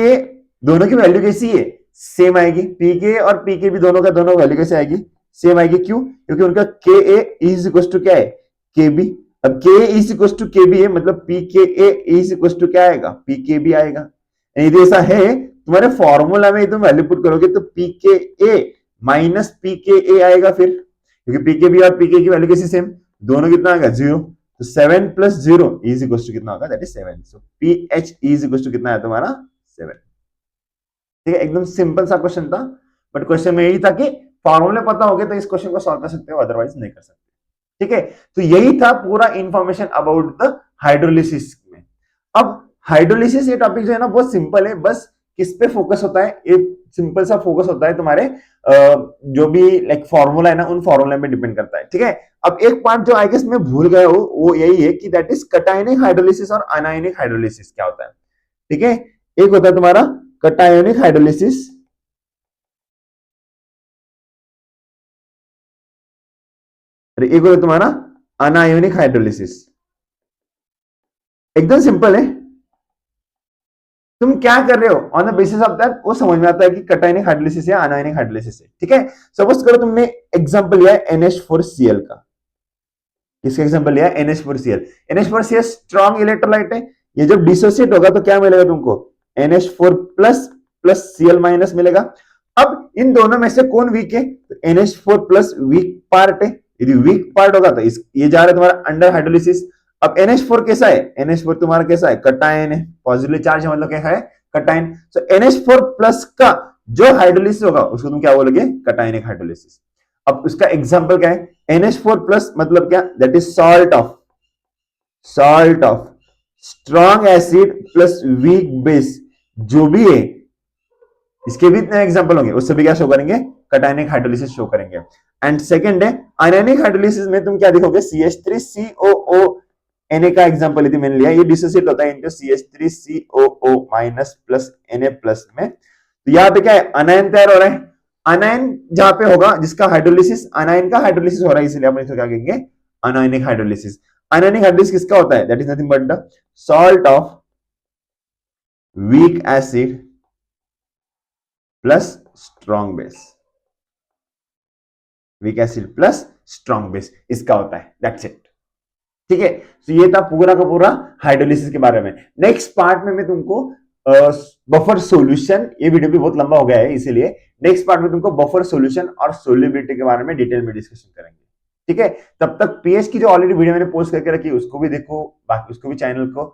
दोनों की वैल्यू कैसी है? सेम आएगी। PK और PKB दोनों का दोनों वैल्यू कैसे आएगी? सेम आएगी। क्यों? क्योंकि उनका KA इज इक्वल टू क्या है? KB। अब KA is equal to KB है, मतलब PKA इज इक्वल टू क्या आएगा? PKB आएगा। यदि ऐसा है तुम्हारे फॉर्मूला में तुम वैल्यू पुट करोगे तो PKA माइनस PKA आएगा फिर, क्योंकि PKB और PK की वैल्यू कैसी सेम? दोनों कितना आएगा? 0। तो 7 + 0 इज इक्वल टू कितना होगा? That is 7। So PH is equal to कितना है तुम्हारा? 7। ठीक है, एकदम सिंपल सा क्वेश्चन था, बट क्वेश्चन में यही था कि फॉर्मूले पता हो गए तो इस क्वेश्चन को सॉल्व कर सकते हो, अदरवाइज नहीं कर सकते। ठीक है, तो यही था पूरा इंफॉर्मेशन अबाउट द हाइड्रोलिसिस में। अब हाइड्रोलिसिस ये टॉपिक जो है ना बहुत सिंपल है, बस किस पे फोकस होता है? एक सिंपल सा फोकस होता है तुम्हारे जो भी लाइक फॉर्मूला है ना, उन फॉर्मूला में डिपेंड करता है। ठीक है, अब एक पार्ट जो आई गेस मैं भूल गया हूं वो यही है कि दैट इज कटायनिक हाइड्रोलिसिस और अनायनिक हाइड्रोलिसिस क्या होता है। ठीक है, एक होता है तुम्हारा कटायनिक हाइड्रोलिसिस, एक होता है तुम्हारा अनायोनिक हाइड्रोलिसिस। एकदम सिंपल है, तुम क्या कर रहे हो on the basis of that वो समझ में आता है कि कटायनिक हाइड्रोलिसिस है अनायनिक हाइड्रोलिसिस है। ठीक है, सपोज करो तुमने एग्जांपल लिया NH4Cl का। किसका एग्जांपल लिया? NH4Cl। NH4Cl स्ट्रॉन्ग इलेक्ट्रोलाइट है, ये जब डिसोसिएट होगा तो क्या मिलेगा तुमको? NH4 प्लस Cl माइनस मिलेगा। अब इन दोनों में से कौन वीक है? तो NH4 प्लस वीक पार्ट है। यदि वीक पार्ट होगा तो ये जा रहा है तुम्हारा अंडर हाइड्रोलिसिस। अब NH4 कैसा है? NH4 तुम्हारा कैसा है? कटायन है, पॉजिटिवली चार्ज है, मतलब क्या है? कटायन। सो NH4 प्लस का जो हाइड्रोलिसिस होगा उसको तुम क्या बोलोगे? Cationic hydrolysis. अब उसका एग्जांपल क्या है? NH4 प्लस मतलब क्या? That is salt of strong acid plus weak base जो भी है, इसके भी इतने एग्जांपल होंगे, उससे भी क्या शो करेंगे, कटायनिक हाइड्रोलिसिस शो करेंगे। एंड सेकंड है आयनिक हाइड्रोलिसिस में तुम क्या देखोगे, CH3COO Na का एग्जांपल यदि मैंने लिया, ये डिसोसिएट होता है into CH3COO minus plus Na plus में। तो यहाँ पे क्या है, अनायन तैयार हो रहा है। अनायन जहां पे होगा जिसका हाइड्रोलिसिस, अनायन का हाइड्रोलिसिस हो रहा है, इसलिए हम इसको क्या कहेंगे, अनायनिक हाइड्रोलिसिस। अनायनिक हाइड्रोलिसिस किसका होता है, that is nothing but the salt of weak acid plus strong base, weak acid plus strong base इसका होता है, दैट्स इट। ठीक है, तो ये था पूरा का पूरा हाइड्रोलिसिस के बारे में। नेक्स्ट पार्ट में मैं तुमको बफर सॉल्यूशन, ये वीडियो भी बहुत लंबा हो गया है इसीलिए नेक्स्ट पार्ट में तुमको बफर सॉल्यूशन और सोल्युबिलिटी के बारे में डिटेल में डिस्कशन करेंगे। ठीक है, तब तक पीएच की जो ऑलरेडी वीडियो मैंने पोस्ट करके रखी उसको भी देखो, बाकी उसको भी चैनल को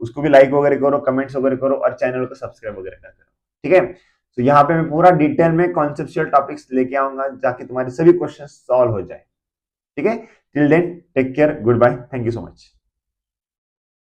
उसको भी लाइक वगैरह करो, कमेंट्स वगैरह करो और चैनल को सब्सक्राइब वगैरह करो। ठीक है, तो यहाँ पे मैं पूरा डिटेल में कॉन्सेप्चुअल टॉपिक्स लेके आऊंगा ताकि तुम्हारे सभी क्वेश्चन सॉल्व हो जाए। ठीक है, till then take care, good bye, thank you so much.